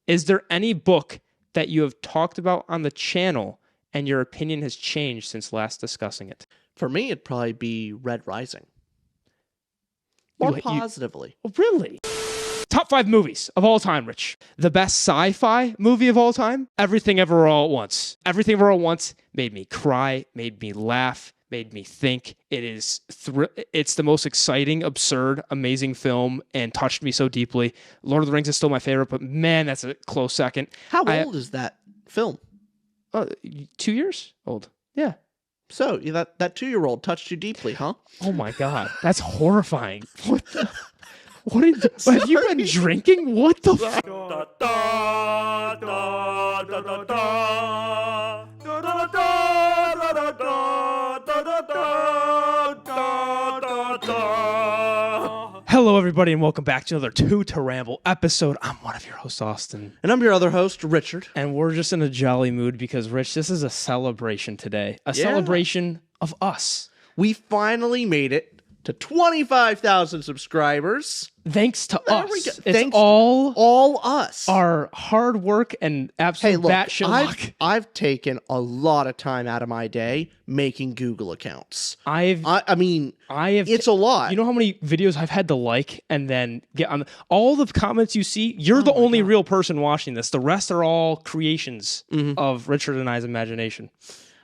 Is there any book that you have talked about on the channel and your opinion has changed since last discussing it? For me, it'd probably be Red Rising. More positively. Oh, really? Top 5 movies of all time, Rich. The best sci-fi movie of all time? Everything Ever All at Once. Everything Ever All at Once made me cry, made me laugh, made me think. It's the most exciting, absurd, amazing film and touched me so deeply. Lord of the Rings is still my favorite, but man, that's a close second. How old is that film? 2 years old. Yeah. So that 2-year-old touched you deeply, huh? Oh my God. That's horrifying. What the... Have you been drinking? What the fuck? Hello, everybody, and welcome back to another Two to Ramble episode. I'm one of your hosts, Austin. And I'm your other host, Richard. And we're just in a jolly mood because, Rich, this is a celebration today. A celebration of us. We finally made it to 25,000 subscribers. Thanks to us. We go. It's Thanks all us. Our hard work and absolute batshit luck. I've taken a lot of time out of my day making Google accounts. I mean, it's a lot. You know how many videos I've had to like and then get on all the comments you see? You're the only real person watching this. The rest are all creations of Richard and I's imagination.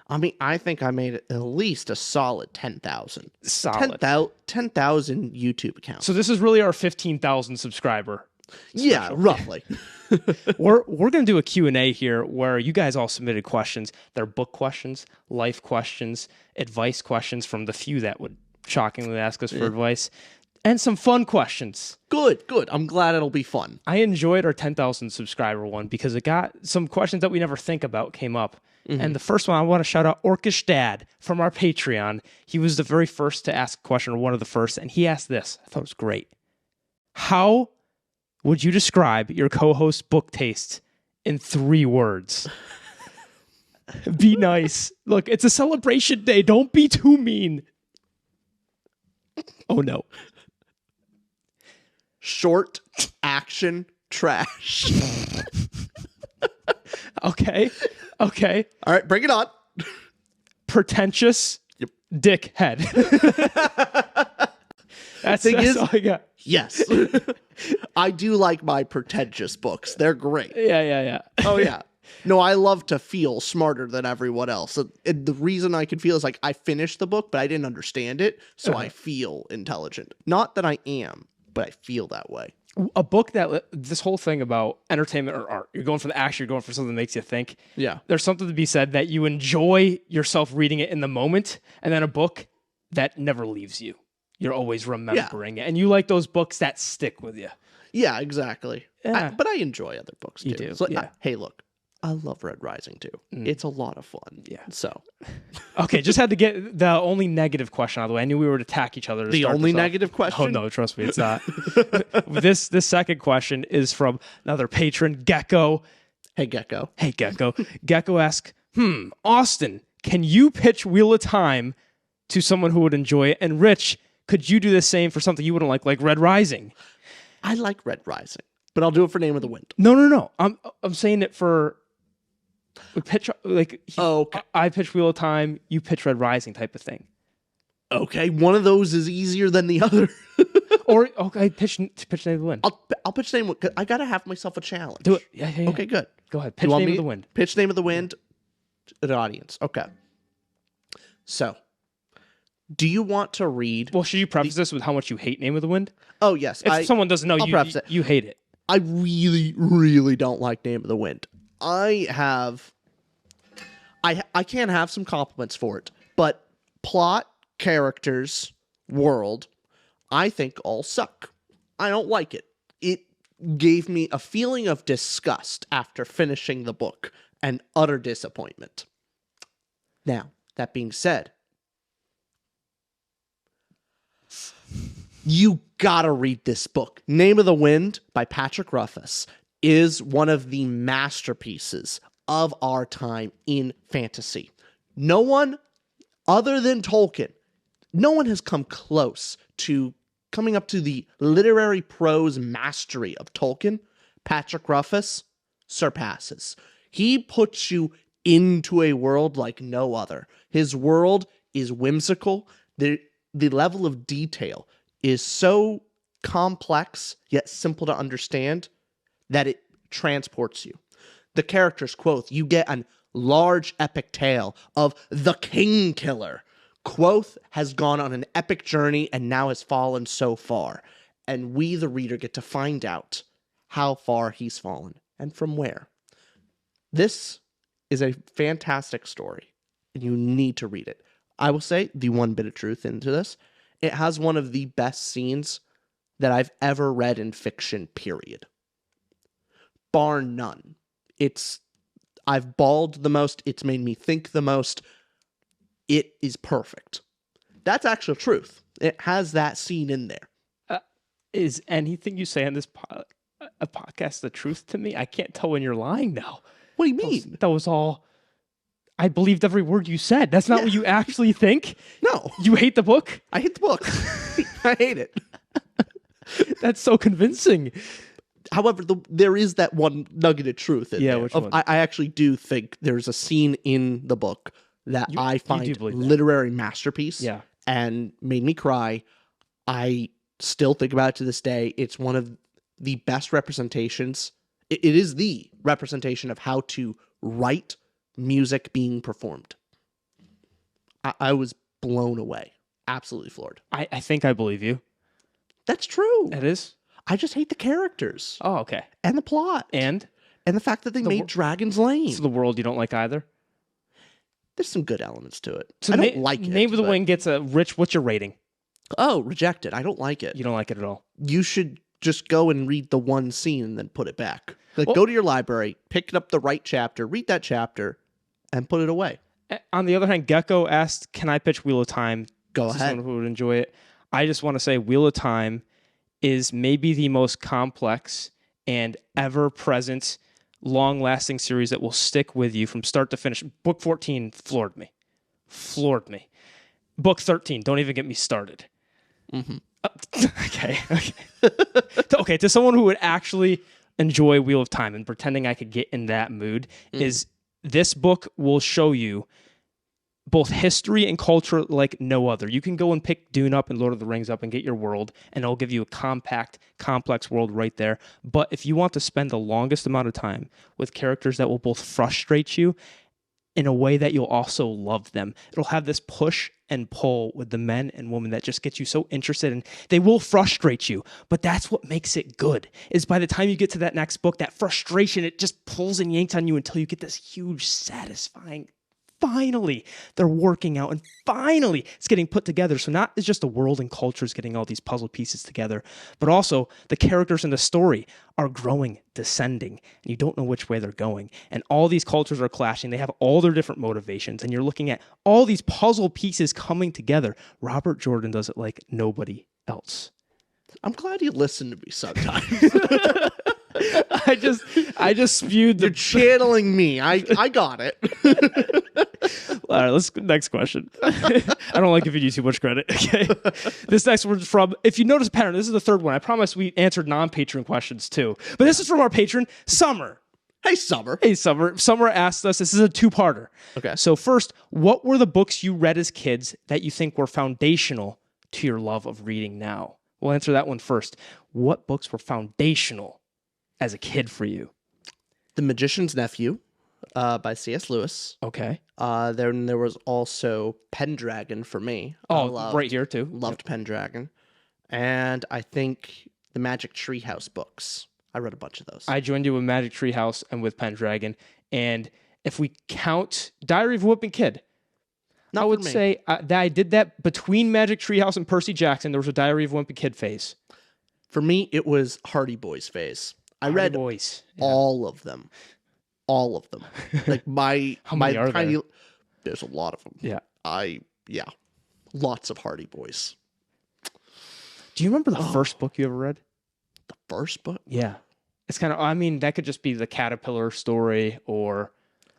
I mean, I think I made at least a solid 10,000. Solid. 10,000 YouTube accounts. So this is really our 15,000 subscriber special. Yeah, roughly. We're going to do a Q&A here where you guys all submitted questions. They're book questions, life questions, advice questions from the few that would shockingly ask us for advice, and some fun questions. Good. I'm glad it'll be fun. I enjoyed our 10,000 subscriber one because it got some questions that we never think about came up. And the first one, I want to shout out Orcish Dad from our Patreon. He was the very first to ask a question, or one of the first, and he asked this. I thought it was great. How would you describe your co-host's book taste in 3 words? Be nice. Look, it's a celebration day. Don't be too mean. Oh, no. Short, action, trash. Okay. All right, bring it on. Pretentious dickhead. That's all I got. Yes. I do like my pretentious books. They're great. Yeah. Oh, yeah. No, I love to feel smarter than everyone else. And the reason I can feel is like I finished the book, but I didn't understand it, so I feel intelligent. Not that I am, but I feel that way. A book that this whole thing about entertainment or art, you're going for the action, you're going for something that makes you think. Yeah. There's something to be said that you enjoy yourself reading it in the moment, and then a book that never leaves you. You're always remembering it. And you like those books that stick with you. Yeah, exactly. Yeah. But I enjoy other books too. You do. So, yeah. Hey, look, I love Red Rising too. It's a lot of fun. Yeah. So. Okay, just had to get the only negative question out of the way. I knew we were to attack each other. The only negative question? Oh, no, trust me, it's not. This second question is from another patron, Gecko. Hey, Gecko. Gecko asks, Austin, can you pitch Wheel of Time to someone who would enjoy it? And Rich, could you do the same for something you wouldn't like Red Rising? I like Red Rising, but I'll do it for Name of the Wind. No. I'm saying it for... pitch okay. I pitch Wheel of Time, you pitch Red Rising type of thing. Okay, one of those is easier than the other. Or okay, pitch Name of the Wind. I'll pitch Name of the Wind. I gotta have myself a challenge. Do it. Yeah. Okay, good. Go ahead. Pitch Name of the Wind. Pitch Name of the Wind to the audience. Okay. So, do you want to read? Well, should you preface this with how much you hate Name of the Wind? Oh yes. If someone doesn't know, you hate it. I really, really don't like Name of the Wind. I can have some compliments for it, but plot, characters, world, I think all suck. I don't like it. It gave me a feeling of disgust after finishing the book and utter disappointment. Now, that being said, you gotta read this book. Name of the Wind by Patrick Rothfuss is one of the masterpieces of our time in fantasy. No one other than Tolkien, no one has come close to coming up to the literary prose mastery of Tolkien. Patrick Rothfuss, surpasses. He puts you into a world like no other. His world is whimsical. The level of detail is so complex yet simple to understand that it transports you. The characters, quote, you get a large epic tale of the king killer. Quoth has gone on an epic journey and now has fallen so far. And we, the reader, get to find out how far he's fallen and from where. This is a fantastic story, and you need to read it. I will say the one bit of truth into this. It has one of the best scenes that I've ever read in fiction, period. Bar none. I've bawled the most. It's made me think the most. It is perfect. That's actual truth. It has that scene in there. Is anything you say on this a podcast the truth to me? I can't tell when you're lying now. What do you mean? That was all. I believed every word you said. That's not what you actually think? No. You hate the book? I hate the book. I hate it. That's so convincing. However, there is that one nugget of truth in there. Which one? I actually do think there's a scene in the book that I find literary masterpiece and made me cry. I still think about it to this day. It's one of the best representations. It is the representation of how to write music being performed. I was blown away. Absolutely floored. I think I believe you. That's true. It is? I just hate the characters. Oh, okay. And the plot. And the fact that they made dragons lame. So the world you don't like either? There's some good elements to it. So I don't like it. Name of the Wind gets a Rich. What's your rating? Oh, rejected. I don't like it. You don't like it at all? You should just go and read the one scene and then put it back. Go to your library, pick up the right chapter, read that chapter, and put it away. On the other hand, Gecko asked, can I pitch Wheel of Time? Go ahead. Someone who would enjoy it. I just want to say Wheel of Time is maybe the most complex and ever-present, long-lasting series that will stick with you from start to finish. Book 14 floored me. Book 13, don't even get me started. Mm-hmm. Okay, to someone who would actually enjoy Wheel of Time and pretending I could get in that mood, is this book will show you both history and culture like no other. You can go and pick Dune up and Lord of the Rings up and get your world, and it'll give you a compact, complex world right there. But if you want to spend the longest amount of time with characters that will both frustrate you in a way that you'll also love them, it'll have this push and pull with the men and women that just gets you so interested, and they will frustrate you. But that's what makes it good, is by the time you get to that next book, that frustration, it just pulls and yanks on you until you get this huge, satisfying, finally, they're working out, and finally, it's getting put together. So not it's just the world and cultures getting all these puzzle pieces together, but also the characters in the story are growing, descending, and you don't know which way they're going. And all these cultures are clashing. They have all their different motivations, and you're looking at all these puzzle pieces coming together. Robert Jordan does it like nobody else. I'm glad you listen to me sometimes. I just spewed the... You're channeling me. I got it. All right, let's next question. I don't like giving you too much credit. Okay, this next one's from, if you notice a pattern, this is the third one. I promise we answered non-patron questions too, but this is from our patron, Summer. Hey, Summer. Hey, Summer. Summer asked us, this is a two-parter. Okay. So first, what were the books you read as kids that you think were foundational to your love of reading now? We'll answer that one first. What books were foundational as a kid for you? The Magician's Nephew by C.S. Lewis. Okay. Then there was also Pendragon for me. Right here too. Loved Pendragon. And I think the Magic Treehouse books. I read a bunch of those. I joined you with Magic Treehouse and with Pendragon. And if we count Diary of a Whipping Kid, I would say that I did that between Magic Treehouse and Percy Jackson. There was a Diary of a Wimpy Kid phase. For me, it was Hardy Boys phase. I read all of them. All of them. Like my tiny... There's a lot of them. Yeah. Lots of Hardy Boys. Do you remember the first book you ever read? The first book? Yeah. It's kind of, I mean, that could just be the Caterpillar story or...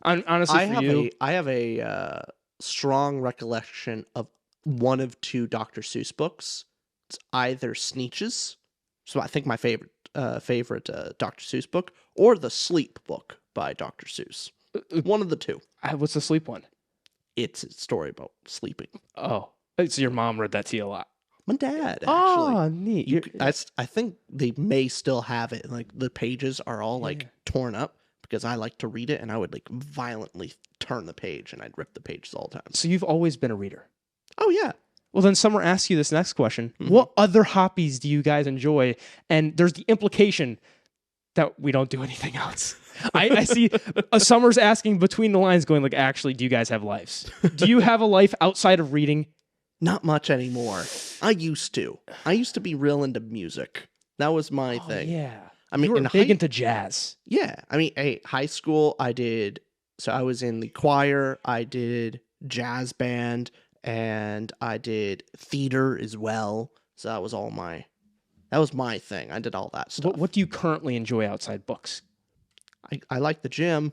Honestly, I have a strong recollection of one of two Dr. Seuss books. It's either Sneetches. So I think my favorite favorite Dr. Seuss book, or the Sleep book by Dr. Seuss. One of the two. What's the sleep one? It's a story about sleeping. Oh, so your mom read that to you a lot. My dad, actually. Oh, neat. I think they may still have it. Like the pages are all like torn up because I like to read it, and I would like violently turn the page, and I'd rip the pages all the time. So you've always been a reader. Oh yeah. Well, then Summer asks you this next question. What other hobbies do you guys enjoy? And there's the implication that we don't do anything else. I see Summer's asking between the lines going like, actually, do you guys have lives? Do you have a life outside of reading? Not much anymore. I used to be real into music. That was my thing. Yeah. I mean, you were big into jazz. Yeah. I mean, high school, I was in the choir, I did jazz band, and I did theater as well. So that was my thing. I did all that stuff. What do you currently enjoy outside books? I like the gym.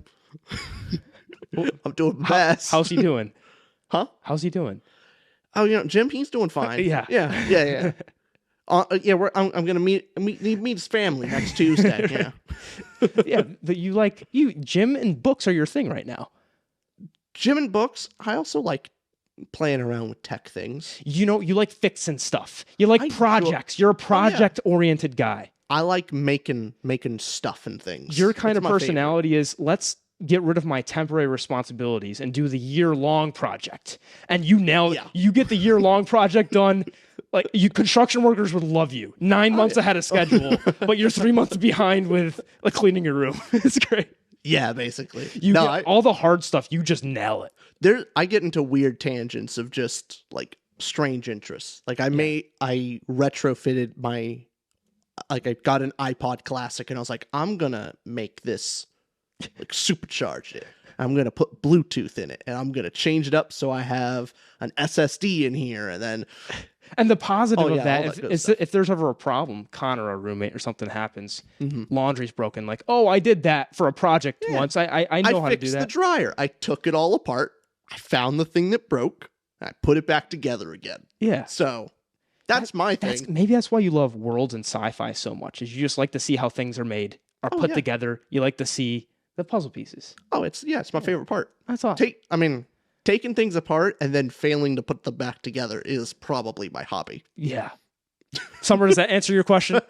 I'm doing my best. How's he doing? Huh? How's he doing? Oh, Jim, he's doing fine. Yeah. Yeah. I'm gonna meet his family next Tuesday. Yeah. Yeah. Gym and books are your thing right now. Gym and books. I also like playing around with tech things. You like fixing stuff. You like projects. You're a project-oriented guy. I like making stuff and things. Your kind of personality is, let's get rid of my temporary responsibilities and do the year-long project. And you get the year-long project done. Like, construction workers would love you. 9 months ahead of schedule, but you're 3 months behind with cleaning your room. It's great. Yeah, basically. All the hard stuff, you just nail it. I get into weird tangents of just like strange interests. Like I retrofitted I got an iPod Classic, and I was like, I'm gonna make this like supercharge it. I'm gonna put Bluetooth in it, and I'm gonna change it up so I have an SSD in here, and then. And the positive of that is if there's ever a problem, Connor, our roommate, or something happens, laundry's broken. Like, I did that for a project once. I know how to do that. I fixed the dryer. I took it all apart. I found the thing that broke. And I put it back together again. Yeah. So that's my thing. Maybe that's why you love worlds and sci-fi so much. Is you just like to see how things are made or put together. You like to see the puzzle pieces. Oh, it's my favorite part. That's awesome. Taking things apart and then failing to put them back together is probably my hobby. Yeah. Summer, does that answer your question?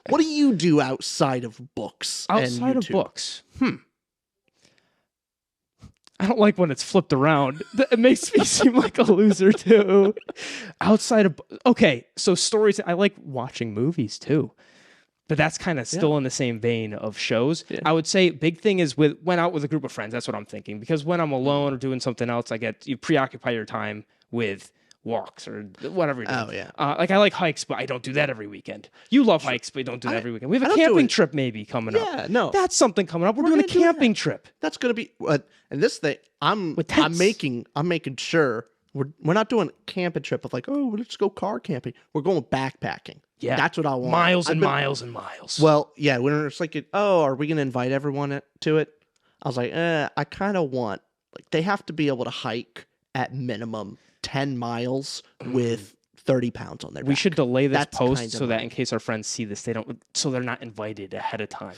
What do you do outside of books? Outside of books? I don't like when it's flipped around. It makes me seem like a loser too. So stories. I like watching movies too. But that's kind of still in the same vein of shows. Yeah. I would say big thing is went out with a group of friends. That's what I'm thinking. Because when I'm alone or doing something else, you preoccupy your time with walks or whatever you're doing. Oh, yeah. I like hikes, but I don't do that every weekend. You love hikes, but you don't do that every weekend. We have a camping trip maybe coming up. Yeah, no. That's something coming up. We're doing a camping trip. That's going to be... and this thing, I'm making sure... We're not doing a camping trip of like, let's go car camping. We're going backpacking. Yeah. That's what I want. Miles and miles and miles. Well, yeah, when it's like, are we going to invite everyone to it? I was like, I kind of want, they have to be able to hike at minimum 10 miles with 30 pounds on their back. We should delay this post so that in case our friends see this, so they're not invited ahead of time,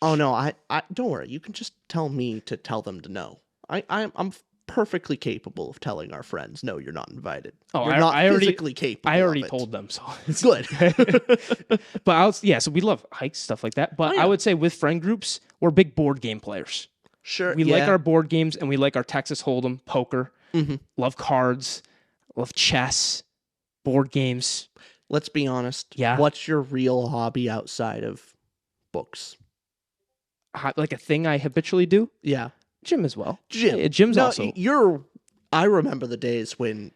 Oh, no, I don't worry. You can just tell me to tell them to no. I'm perfectly capable of telling our friends, no, you're not invited. Oh, you're not physically capable. I already told them, so it's good. But so we love hikes, stuff like that. But I would say with friend groups, we're big board game players. Sure. We like our board games, and we like our Texas Hold'em, poker. Love cards, love chess, board games. Let's be honest. Yeah. What's your real hobby outside of books? Like a thing I habitually do? Yeah. Gym as well. Gym's also. I remember the days when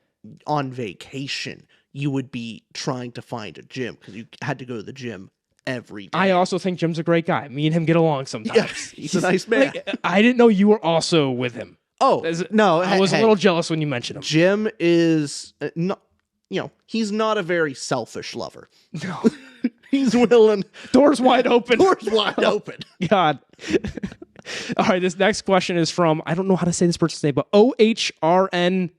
on vacation you would be trying to find a gym because you had to go to the gym every day. I also think Jim's a great guy. Me and him get along sometimes. Yeah, he's a nice man. I didn't know you were also with him. Oh, no. I was a little jealous when you mentioned him. Jim is not, he's not a very selfish lover. No. He's willing. Doors wide open. God. All right, this next question is from, I don't know how to say this person's name, but OHRNHUH.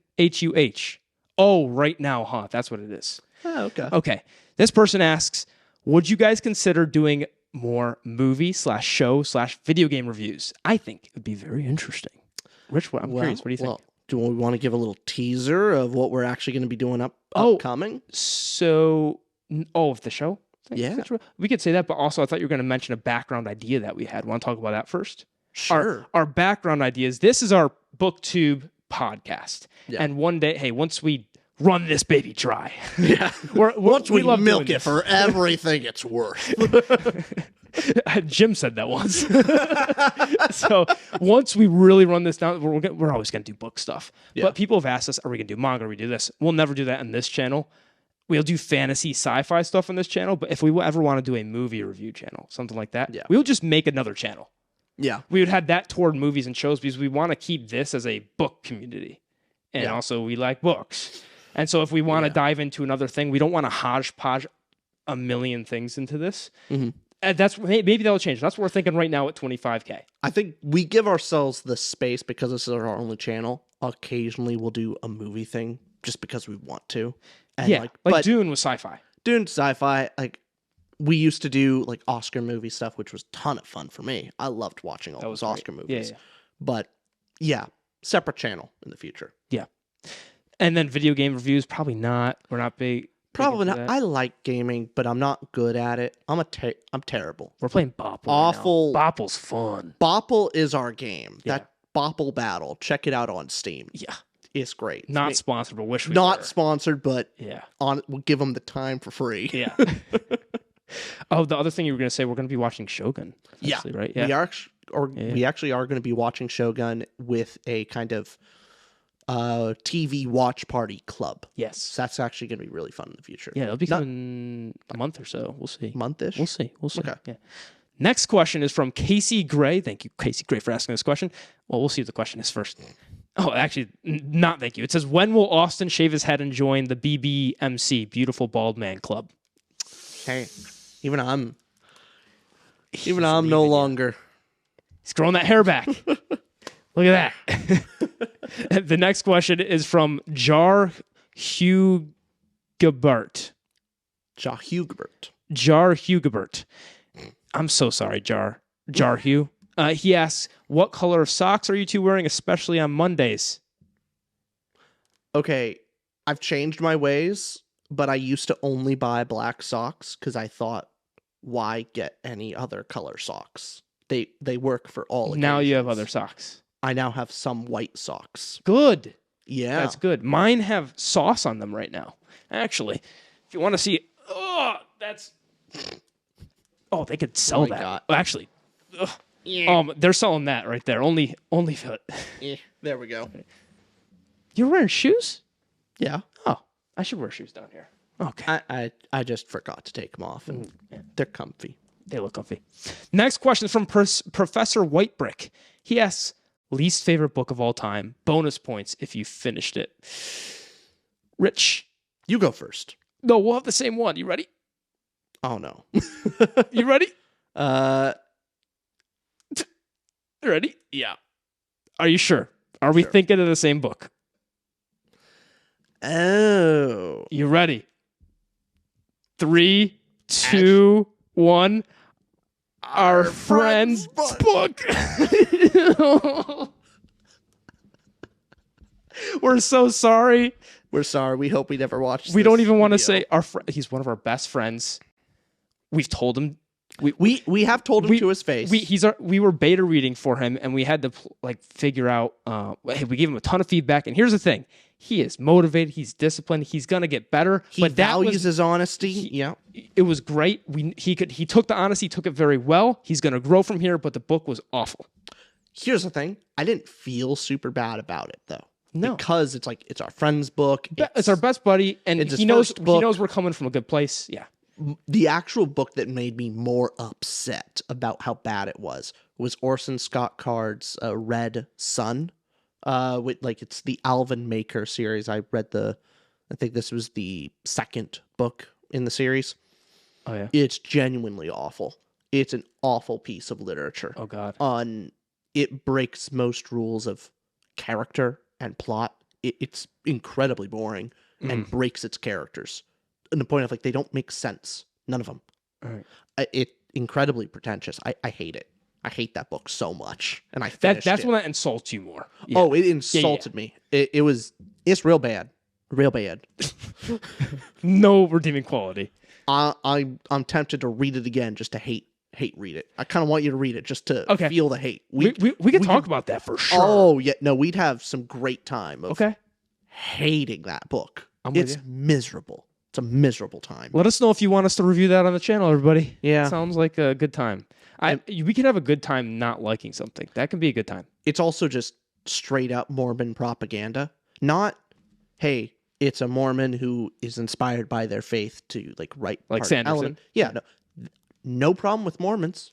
Oh, right now, huh? That's what it is. Oh, okay. Okay. This person asks, would you guys consider doing more movie/show/video game reviews? I think it would be very interesting. Rich, I'm curious. What do you think? Do we want to give a little teaser of what we're actually going to be doing upcoming? So, of the show? Yeah. We could say that, but also I thought you were going to mention a background idea that we had. Want to talk about that first? Sure. Our background ideas. This is our BookTube podcast. Yeah. And one day, once we run this baby dry. Yeah. Once we milk it for everything it's worth. Jim said that once. So once we really run this down, we're always going to do book stuff. Yeah. But people have asked us, are we going to do manga? Are we do this? We'll never do that on this channel. We'll do fantasy sci-fi stuff on this channel. But if we ever want to do a movie review channel, something like that, we'll just make another channel. Yeah. We would have that toward movies and shows because we want to keep this as a book community. And also we like books. And so if we want to dive into another thing, we don't want to hodgepodge a million things into this. Mm-hmm. Maybe that'll change. That's what we're thinking right now at 25K. I think we give ourselves the space because this is our only channel. Occasionally we'll do a movie thing just because we want to. And like Dune was sci-fi. Dune sci-fi. Like we used to do like Oscar movie stuff, which was a ton of fun for me. I loved watching all those Oscar movies. Yeah. But separate channel in the future. Yeah. And then video game reviews, probably not. We're not big. Probably not. I like gaming, but I'm not good at it. I'm terrible. We're playing Bopple. Awful. Right now. Bopple's fun. Bopple is our game. Yeah. That Bopple battle. Check it out on Steam. Yeah. It's great. Not sponsored, but wish we Not were. Sponsored, but we'll give them the time for free. Yeah. Oh, the other thing you were going to say, we're going to be watching Shogun. Actually, right? Yeah. We actually are going to be watching Shogun with a kind of TV watch party club. Yes. So that's actually going to be really fun in the future. Yeah, it'll be coming a month or so. We'll see. Month-ish? We'll see. Okay. Yeah. Next question is from Casey Gray. Thank you, Casey Gray, for asking this question. Well, we'll see what the question is first. Oh, actually, not thank you. It says, when will Austin shave his head and join the BBMC, Beautiful Bald Man Club? Hey, even I'm no longer. He's growing that hair back. Look at that. The next question is from Jar Hugibert. Jar Hugibert. I'm so sorry, Jar Hugh. He asks, what color of socks are you two wearing, especially on Mondays? Okay, I've changed my ways, but I used to only buy black socks because I thought, why get any other color socks? They work for all occasions. Now you have other socks. I now have some white socks. Good. Yeah. That's good. Mine have sauce on them right now. Actually, if you want to see, they could sell that. God. Actually, they're selling that right there. Only for it. There we go. You're wearing shoes? Yeah. Oh, I should wear shoes down here. Okay. I just forgot to take them off, and they're comfy. They look comfy. Next question is from Professor Whitebrick. He asks, least favorite book of all time. Bonus points if you finished it. Rich. You go first. No, we'll have the same one. You ready? Oh, no. You ready? Ready? Yeah. Are you sure? Are we thinking of the same book? Oh. You ready? 3, 2, 1. Our friend's book. We're so sorry. We're sorry. We hope we never watched. We don't even want to say our friend. He's one of our best friends. We've told him. We have told him to his face. We were beta reading for him, and we had to figure out. Hey, we gave him a ton of feedback, and here's the thing: he is motivated. He's disciplined. He's gonna get better. He values his honesty. It was great. He took the honesty, took it very well. He's gonna grow from here. But the book was awful. Here's the thing: I didn't feel super bad about it though. No, because it's our friend's book. It's our best buddy, and he knows we're coming from a good place. Yeah. The actual book that made me more upset about how bad it was Orson Scott Card's Red Sun. It's the Alvin Maker series. I think this was the second book in the series. Oh yeah. It's genuinely awful. It's an awful piece of literature. Oh god. It breaks most rules of character and plot. It's incredibly boring and breaks its characters. In the point of they don't make sense. None of them. All right. It incredibly pretentious. I hate it. I hate that book so much. And I finished That's it. when that insults you more. Yeah. Oh, it insulted me. It's real bad. Real bad. No redeeming quality. I'm tempted to read it again just to hate read it. I kind of want you to read it just to Okay. feel the hate. We could talk about that for sure. Oh, yeah. No, we'd have some great time of Okay. hating that book. I'm with It's you. miserable. It's a miserable time. Let us know if you want us to review that on the channel, everybody. Yeah. Sounds like a good time. We can have a good time not liking something. That can be a good time. It's also just straight up Mormon propaganda. Not, hey, it's a Mormon who is inspired by their faith to write Like part Sanderson? element. Yeah, no problem with Mormons.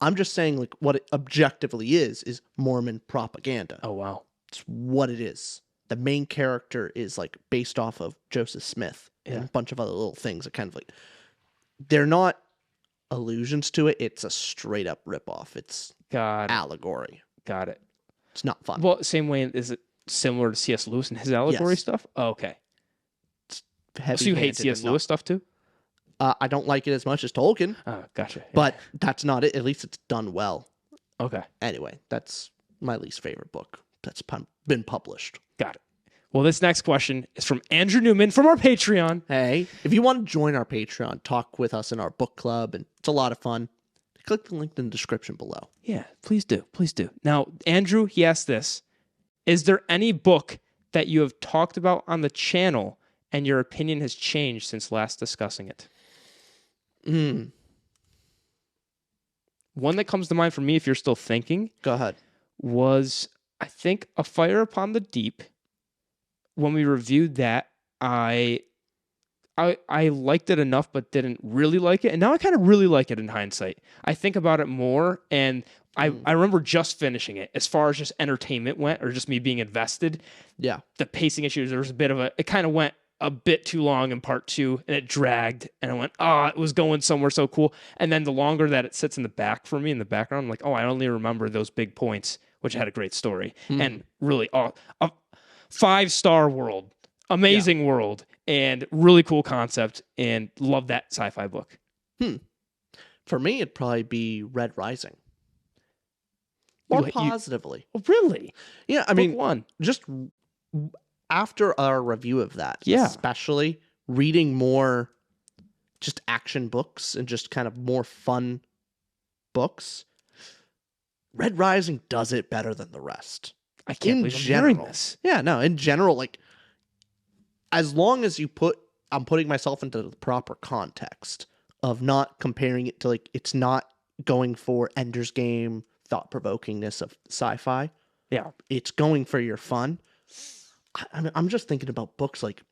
I'm just saying what it objectively is Mormon propaganda. Oh, wow. It's what it is. The main character is based off of Joseph Smith and a bunch of other little things that they're not allusions to it. It's a straight up ripoff. It's allegory. Got it. It's not fun. Well, same way, is it similar to C.S. Lewis and his allegory stuff? Oh, okay. So you hate C.S. Lewis stuff too? I don't like it as much as Tolkien. Oh, gotcha. Yeah. But that's not it. At least it's done well. Okay. Anyway, that's my least favorite book that's been published. Got it. Well, this next question is from Andrew Newman from our Patreon. Hey, if you want to join our Patreon, talk with us in our book club, and it's a lot of fun, click the link in the description below. Yeah, please do. Please do. Now, Andrew, he asked this. Is there any book that you have talked about on the channel and your opinion has changed since last discussing it? One that comes to mind for me, if you're still thinking, Go ahead. was, I think, A Fire Upon the Deep. When we reviewed that, I liked it enough, but didn't really like it. And now I kind of really like it in hindsight. I think about it more, and I remember just finishing it. As far as just entertainment went, or just me being invested, Yeah. the pacing issues, there was a bit of it kind of went a bit too long in part 2, and it dragged, and I went, it was going somewhere so cool. And then the longer that it sits in the back for me, in the background, I'm like, I only remember those big points, which had a great story. And really, a 5-star world, amazing world, and really cool concept, and love that sci-fi book. For me, it'd probably be Red Rising. More positively. Oh, really? Yeah, I mean, Book 1. just after our review of that, Yeah. especially reading more just action books and just kind of more fun books, Red Rising does it better than the rest. I can't believe I'm hearing this. Yeah, no, in general, as long as I'm putting myself into the proper context of not comparing it to it's not going for Ender's Game thought-provokingness of sci-fi. Yeah. It's going for your fun. I'm just thinking about books like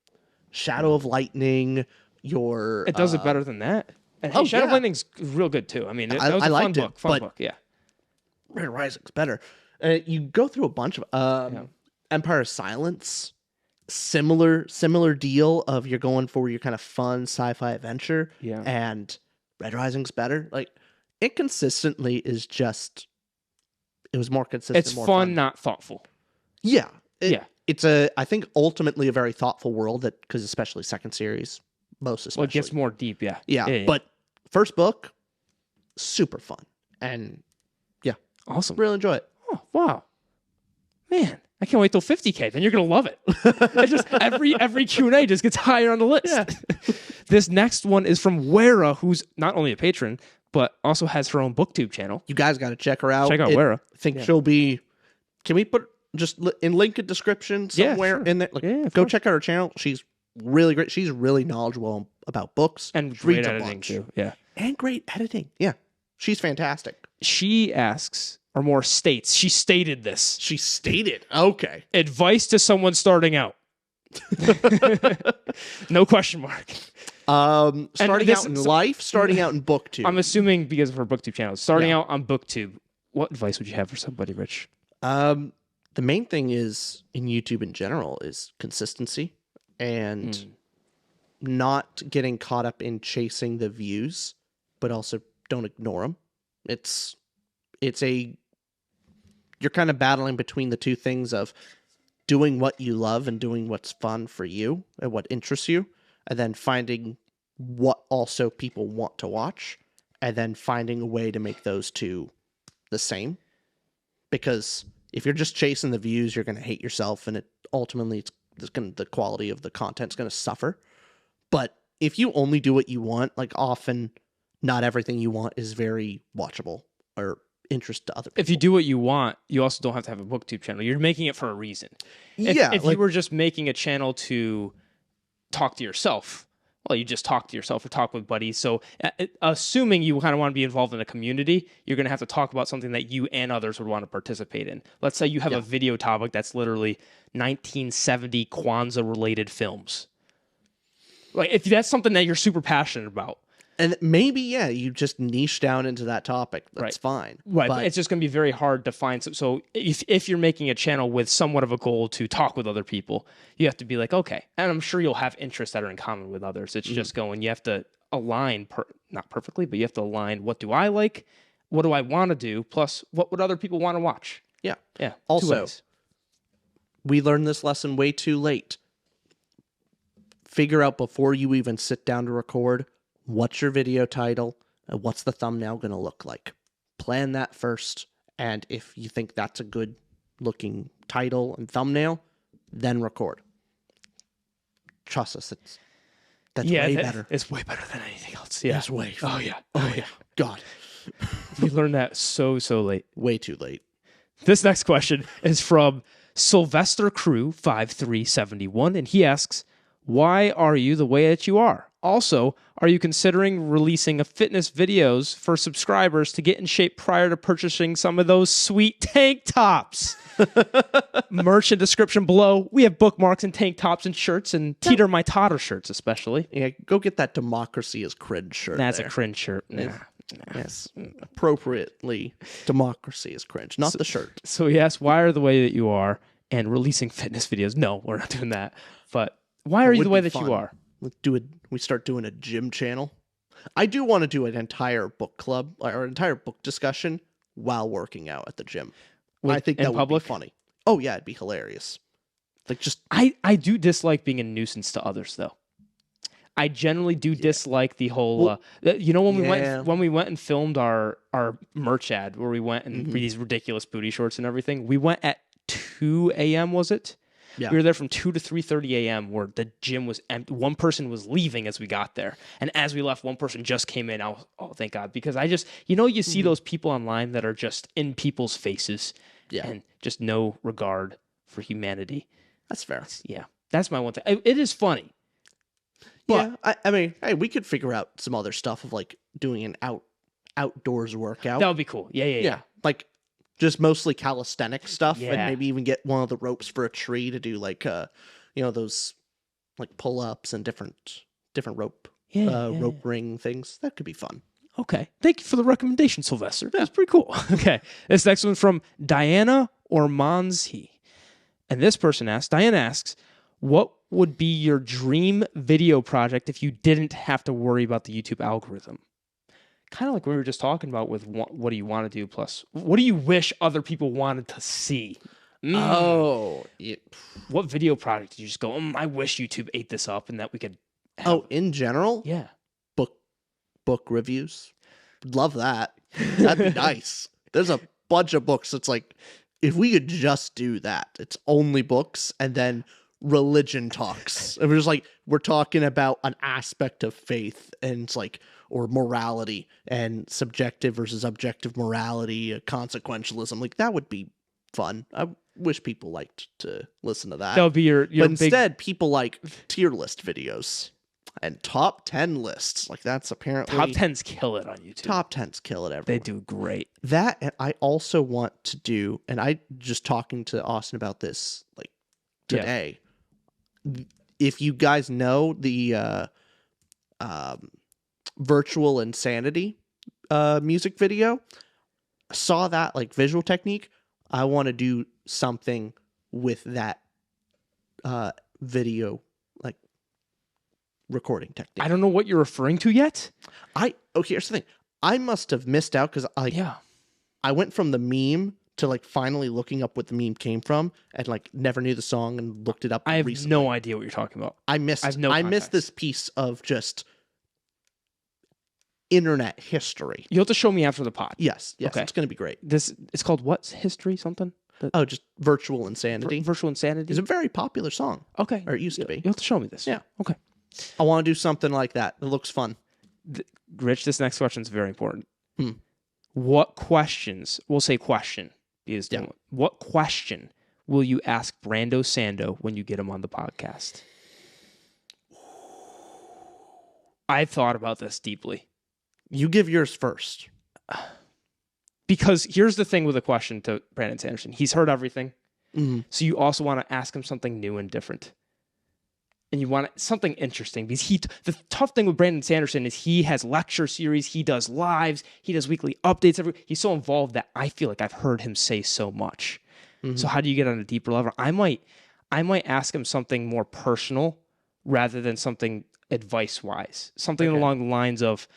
Shadow of Lightning, It does it better than that. And hey, Shadow of Lightning's real good too. I mean, that was a fun book. Fun book, yeah. Red Rising's better. You go through a bunch of Empire of Silence, similar deal of you're going for your kind of fun sci-fi adventure, and Red Rising's better. It consistently is just, it was more consistent. It's more fun, not thoughtful. Yeah, yeah. It's I think ultimately a very thoughtful world because especially second series, most especially. Well, it gets more deep, yeah. Yeah, but first book, super fun and awesome. Really enjoy it. Oh, wow. Man, I can't wait till 50K. Then you're going to love it. It just every Q&A just gets higher on the list. Yeah. This next one is from Wera, who's not only a patron, but also has her own BookTube channel. You guys got to check her out. Check out Wera. I think she'll be... Can we put just in link in description somewhere in there? Go check out her channel. She's really great. She's really knowledgeable about books. And great editing too. Yeah. And great editing. Yeah. She's fantastic. She asks, or more states, she stated this. She stated. Okay. Advice to someone starting out. No question mark. Starting out in life, starting out in BookTube. I'm assuming because of her BookTube channel. Starting out on BookTube, what advice would you have for somebody, Rich? The main thing is in YouTube in general is consistency and not getting caught up in chasing the views, but also don't ignore them. You're kind of battling between the two things of doing what you love and doing what's fun for you and what interests you, and then finding what also people want to watch, and then finding a way to make those two the same. Because if you're just chasing the views, you're going to hate yourself, and the quality of the content's going to suffer. But if you only do what you want, like often not everything you want is very watchable or interest to other people. If you do what you want, you also don't have to have a BookTube channel. You're making it for a reason. If you were just making a channel to talk to yourself, well, you just talk to yourself or talk with buddies. So assuming you kind of want to be involved in a community, you're going to have to talk about something that you and others would want to participate in. Let's say you have a video topic that's literally 1970 Kwanzaa-related films. Like, if that's something that you're super passionate about. And maybe, you just niche down into that topic. That's fine. Right, but it's just going to be very hard to find. So if you're making a channel with somewhat of a goal to talk with other people, you have to be like, okay. And I'm sure you'll have interests that are in common with others. It's just you have to align, not perfectly, but you have to align what do I like, what do I want to do, plus what would other people want to watch. Yeah. Yeah. Also, we learned this lesson way too late. Figure out before you even sit down to record, what's your video title and what's the thumbnail going to look like. Plan that first, and if you think that's a good looking title and thumbnail, then record. Trust us, that's way better. It's way better than anything else. Yeah. It's way. Oh yeah. Oh yeah. God. We learned that so late. Way too late. This next question is from Sylvester Crew 5371, and he asks, why are you the way that you are? Also, are you considering releasing a fitness videos for subscribers to get in shape prior to purchasing some of those sweet tank tops? Merch in description below. We have bookmarks and tank tops and shirts and Teeter My Totter shirts especially. Yeah, go get that Democracy is Cringe shirt. That's a cringe shirt. Yes, appropriately, Democracy is Cringe, not the shirt. So yes, why are the way that you are and releasing fitness videos? No, we're not doing that. But why are you the way that you are? We start doing a gym channel. I do want to do an entire book club or an entire book discussion while working out at the gym. I think that would be funny. Oh yeah, it'd be hilarious. Like just I do dislike being a nuisance to others though. I generally do dislike the whole when we went and filmed our merch ad where we went and these ridiculous booty shorts and everything. We went at 2 a.m. was it? Yeah. We were there from 2 to 3:30 a.m. where the gym was empty. One person was leaving as we got there. And as we left, one person just came in. I was, oh, thank God. Because I just, you see those people online that are just in people's faces and just no regard for humanity. That's fair. That's my one thing. It is funny. But, I mean, hey, we could figure out some other stuff of like doing an outdoors workout. That would be cool. Yeah. Like, just mostly calisthenic stuff, and maybe even get one of the ropes for a tree to do like, those like pull-ups and different rope ring things. That could be fun. Okay, thank you for the recommendation, Sylvester. That's pretty cool. Okay, this next one's from Diana Ormanzi, and this person asks. Diana asks, "What would be your dream video project if you didn't have to worry about the YouTube algorithm?" Kind of like we were just talking about with what do you want to do, plus what do you wish other people wanted to see? Oh. Yeah. What video project did you just go, I wish YouTube ate this up and that we could have... in general? Yeah. Book reviews. Love that. That'd be nice. There's a bunch of books. It's like, if we could just do that, it's only books and then religion talks. And we're just like, we're talking about an aspect of faith and it's like, or morality and subjective versus objective morality, consequentialism. Like that would be fun. I wish people liked to listen to that. That would be your but instead, people like tier list videos and top 10 lists. Like that's apparently top 10s kill it on YouTube. Top 10s kill it everywhere. They do great. That, and I also want to do, and I just talking to Austin about this like today. Yeah. If you guys know the Virtual Insanity music video, saw that like visual technique. I want to do something with that video like recording technique. I don't know what you're referring to yet. Here's the thing. I must have missed out because I went from the meme to like finally looking up what the meme came from and like never knew the song and looked it up. I have recently. No idea what you're talking about. I missed this piece of just internet history. You'll have to show me after the pod. Yes, Okay. it's going to be great. It's called what? History something? Oh, just Virtual Insanity. Virtual Insanity? It's a very popular song. Okay. Or it used to be. You'll have to show me this. Yeah. Okay. I want to do something like that. It looks fun. Rich, this next question is very important. Hmm. What questions, we'll say question, is what question will you ask Brando Sando when you get him on the podcast? I've thought about this deeply. You give yours first. Because here's the thing with a question to Brandon Sanderson. He's heard everything. Mm-hmm. So you also want to ask him something new and different. And you want something interesting. Because the tough thing with Brandon Sanderson is he has lecture series, he does lives, he does weekly updates. He's so involved that I feel like I've heard him say so much. Mm-hmm. So how do you get on a deeper level? I might ask him something more personal rather than something advice-wise. Something along the lines of,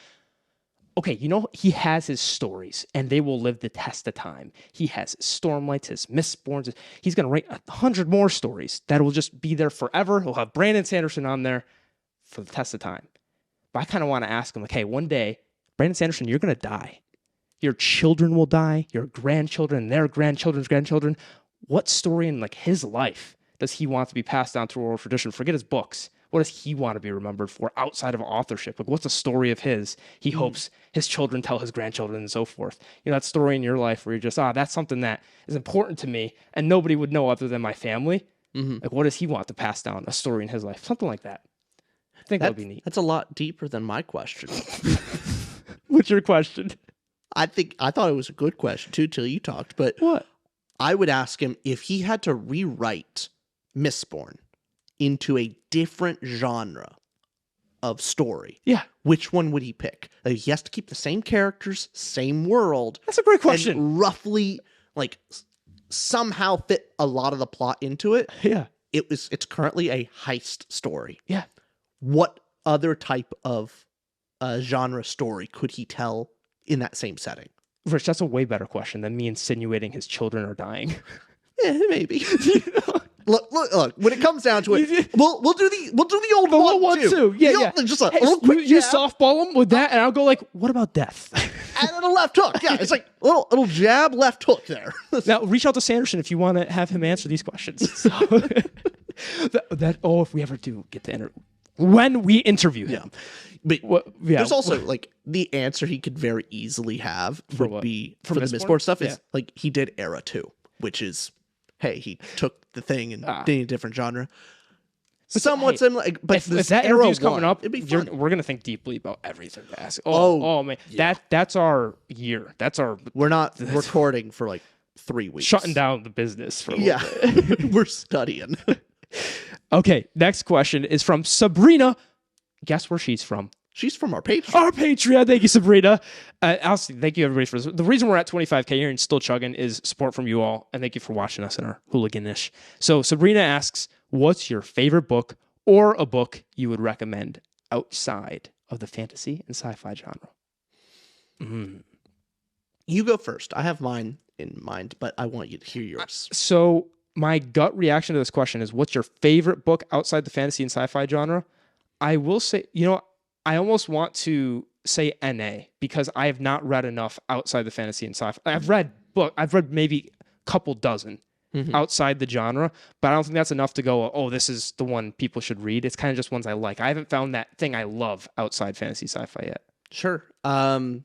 okay, he has his stories, and they will live the test of time. He has his Stormlights, his Mistborns. He's going to write 100 more stories that will just be there forever. He'll have Brandon Sanderson on there for the test of time. But I kind of want to ask him, like, hey, one day, Brandon Sanderson, you're going to die. Your children will die, your grandchildren, their grandchildren's grandchildren. What story in, like, his life does he want to be passed down through oral tradition? Forget his books. What does he want to be remembered for outside of authorship? Like, what's a story of his he hopes his children tell his grandchildren and so forth? That story in your life where you're just, that's something that is important to me and nobody would know other than my family. Mm-hmm. Like, what does he want to pass down? A story in his life? Something like that. I think that would be neat. That's a lot deeper than my question. What's your question? I thought it was a good question, too, till you talked. But what? I would ask him if he had to rewrite Mistborn into a different genre of story. Yeah. Which one would he pick? Like, he has to keep the same characters, same world. That's a great question. And roughly, like, somehow fit a lot of the plot into it. Yeah. It's currently a heist story. Yeah. What other type of genre story could he tell in that same setting? Rich, that's a way better question than me insinuating his children are dying. Yeah, maybe. Look. When it comes down to it, we'll do the old one too. Yeah. Just a little quick you jab. softball him with that, and I'll go like, "What about death?" And then a left hook. Yeah, it's like little jab, left hook there. Now reach out to Sanderson if you want to have him answer these questions. So, if we ever do get to enter, when we interview him. But there's also like the answer he could very easily have would be for the Mistborn stuff is like he did Era 2, which is, hey, he took the thing and did a different genre. Somewhat similar, but if that interview's coming up, it'd be fun. We're gonna think deeply about everything to ask. Oh man, that's our year. We're not recording for like 3 weeks. Shutting down the business for a little bit. We're studying. Okay, next question is from Sabrina. Guess where she's from? She's from our Patreon. Our Patreon. Thank you, Sabrina. Also, thank you, everybody, for this. The reason we're at 25K here and still chugging is support from you all. And thank you for watching us in our hooliganish. So Sabrina asks, what's your favorite book or a book you would recommend outside of the fantasy and sci-fi genre? You go first. I have mine in mind, but I want you to hear yours. So my gut reaction to this question is, what's your favorite book outside the fantasy and sci-fi genre? I will say, I almost want to say NA because I have not read enough outside the fantasy and sci-fi. I've read maybe a couple dozen outside the genre, but I don't think that's enough to go, oh, this is the one people should read. It's kind of just ones I like. I haven't found that thing I love outside fantasy sci-fi yet. Sure. I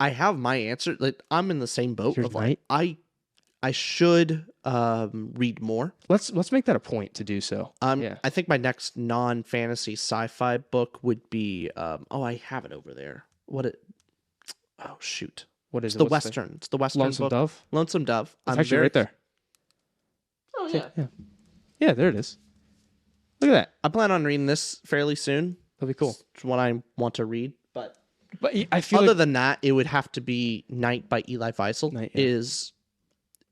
have my answer. Like, I'm in the same boat. Here's of like, I should read more. Let's make that a point to do so. I think my next non-fantasy sci-fi book would be I have it over there. Oh shoot. What is it? It's the Western Lonesome book. Dove? Lonesome Dove. It's actually right there. Oh yeah. Yeah, there it is. Look at that. I plan on reading this fairly soon. That'll be cool. It's what I want to read, but I feel other than that, it would have to be Night by Eli Wiesel.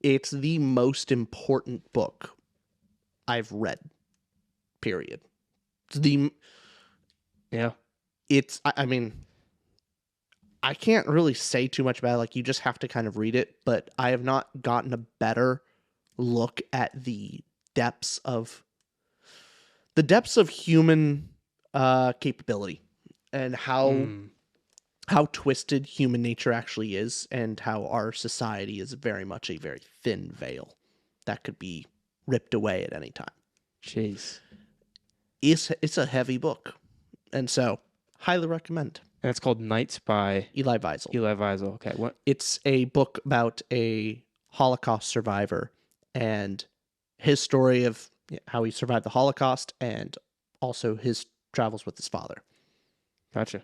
It's the most important book I've read. Period. I mean, I can't really say too much about it. Like, you just have to kind of read it, but I have not gotten a better look at the depths of human capability and how twisted human nature actually is, and how our society is very much a very thin veil that could be ripped away at any time. Jeez. It's a heavy book, and so highly recommend. And it's called Nights by Eli Wiesel. Eli Wiesel. Okay, what? It's a book about a Holocaust survivor and his story of how he survived the Holocaust, and also his travels with his father. Gotcha.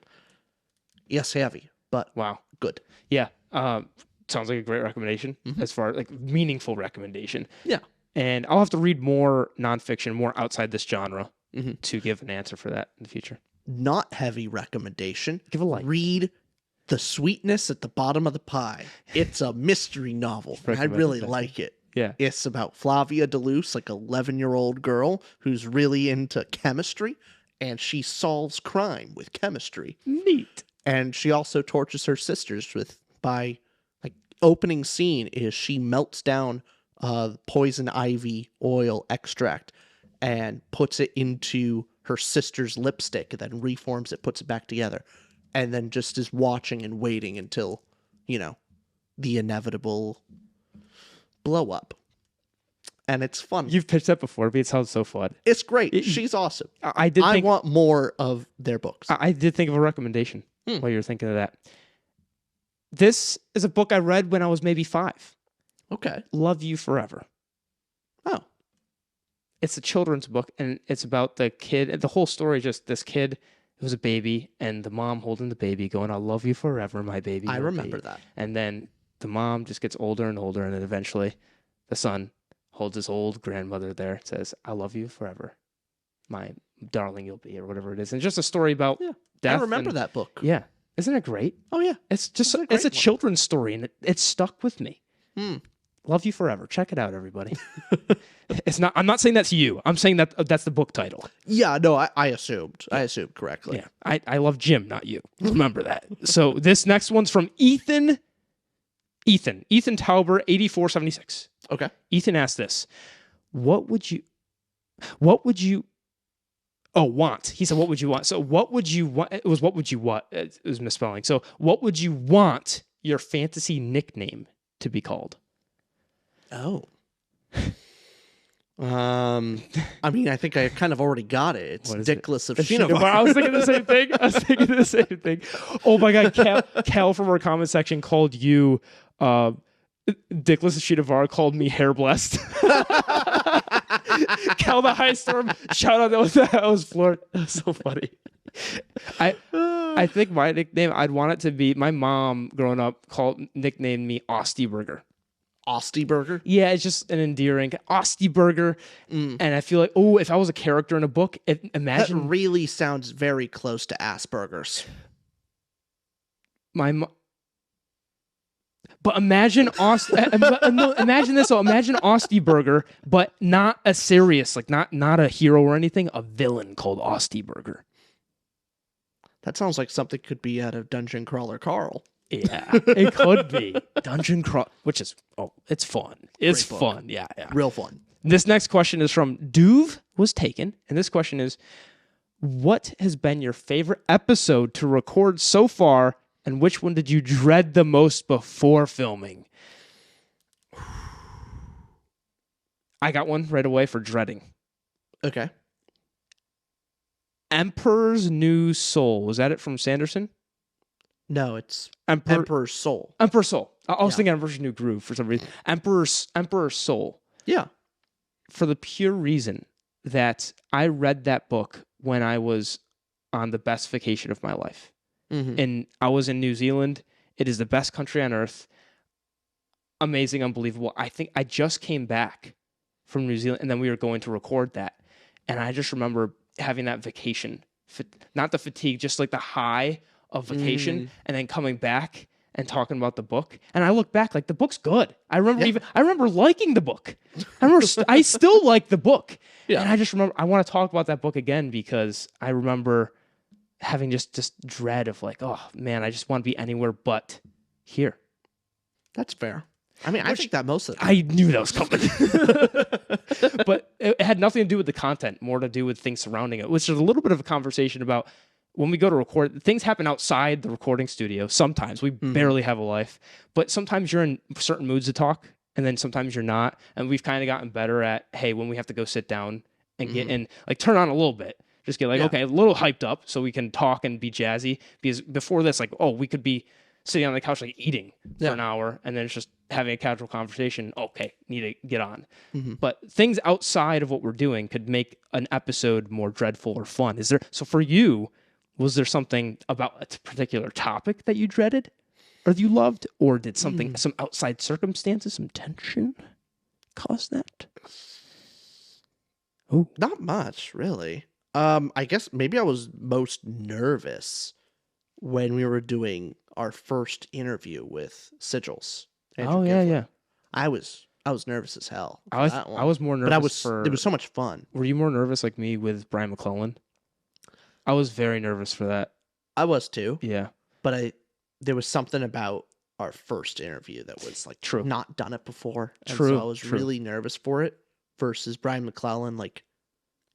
Yes, heavy, but Wow. good. Yeah. Sounds like a great recommendation as far like meaningful recommendation. Yeah. And I'll have to read more nonfiction, more outside this genre to give an answer for that in the future. Not heavy recommendation. Give a like. Read The Sweetness at the Bottom of the Pie. It's a mystery novel. I Recommended really that. like it. Yeah. It's about Flavia Deleuze, like 11-year-old girl who's really into chemistry, and she solves crime with chemistry. Neat. And she also tortures her sisters by opening scene is she melts down poison ivy oil extract and puts it into her sister's lipstick, and then reforms it, puts it back together, and then just is watching and waiting until, the inevitable blow up. And it's fun. You've pitched that before, but it sounds so fun. It's great. She's awesome. I want more of their books. I did think of a recommendation while you were thinking of that. This is a book I read when I was maybe 5. Okay. Love You Forever. Oh. It's a children's book, and it's about the kid. The whole story is just this kid who's a baby, and the mom holding the baby going, "I'll love you forever, my baby." I remember that. And then the mom just gets older and older, and then eventually the son holds his old grandmother there, says, "I love you forever, my darling you'll be," or whatever it is. And just a story about death. I remember that book. Yeah. Isn't it great? Oh, yeah. It's just, It's a it's a great one. children's story, and it stuck with me. Hmm. Love You Forever. Check it out, everybody. I'm not saying that to you. I'm saying that's the book title. Yeah, no, I assumed. I assumed correctly. Yeah. I love Jim, not you. Remember that. So this next one's from Ethan Tauber, 8476. Okay. Ethan asked this. What would you want? He said, what would you want? So what would you want? It was what would you want? It was misspelling. So what would you want your fantasy nickname to be called? Oh. I mean, I think I kind of already got it. It's Dickless of Shinovar. I was thinking the same thing. Oh my God. Cal from our comment section called you, Dickless of Shinovar called me Hair Blessed. Cal the High Storm, shout out, that was floored. That was so funny. I think my nickname, I'd want it to be, my mom growing up nicknamed me Osty Burger. Osty Burger? Yeah, it's just an endearing Osty Burger. And I feel like, if I was a character in a book, imagine. That really sounds very close to Asperger's. But imagine imagine this. So imagine Osty Burger, but not a serious, like not a hero or anything, a villain called Osty Burger. That sounds like something could be out of Dungeon Crawler Carl. Yeah, it could be Dungeon Crawl, which is it's fun. It's fun. Yeah. Real fun. This next question is from Duve Was Taken, and this question is, what has been your favorite episode to record so far, and which one did you dread the most before filming? I got one right away for dreading. Okay. Emperor's New Soul. Was that it from Sanderson? No, it's Emperor's Soul. Emperor's Soul. I was thinking Emperor's New Groove for some reason. Emperor's Soul. Yeah. For the pure reason that I read that book when I was on the best vacation of my life. Mm-hmm. And I was in New Zealand. It is the best country on earth. Amazing, unbelievable. I think I just came back from New Zealand, and then we were going to record that. And I just remember having that vacation, not the fatigue, just like the high of vacation, and then coming back and talking about the book. And I look back, like, the book's good. I remember liking the book. I still like the book. Yeah. And I just remember, I want to talk about that book again because I remember having just dread of like, oh man, I just want to be anywhere but here. That's fair. I mean, I think that most of the time. I knew that was coming. But it had nothing to do with the content, more to do with things surrounding it, which is a little bit of a conversation about when we go to record, things happen outside the recording studio. Sometimes we barely have a life, but sometimes you're in certain moods to talk, and then sometimes you're not. And we've kind of gotten better at, hey, when we have to go sit down and get in, like turn on a little bit, just get like, okay, a little hyped up so we can talk and be jazzy. Because before this, like, oh, we could be sitting on the couch, like eating for an hour, and then it's just having a casual conversation. Okay, need to get on. But things outside of what we're doing could make an episode more dreadful or fun. So for you, was there something about a particular topic that you dreaded or you loved, or did something, some outside circumstances, some tension cause that? Oh, Not much, really. I guess maybe I was most nervous when we were doing our first interview with Sigils. Andrew Givler. I was nervous as hell. I was more nervous. It was so much fun. Were you more nervous like me with Brian McClellan? I was very nervous for that. I was too. Yeah. But there was something about our first interview that was like not done it before. And so I was really nervous for it versus Brian McClellan. Like,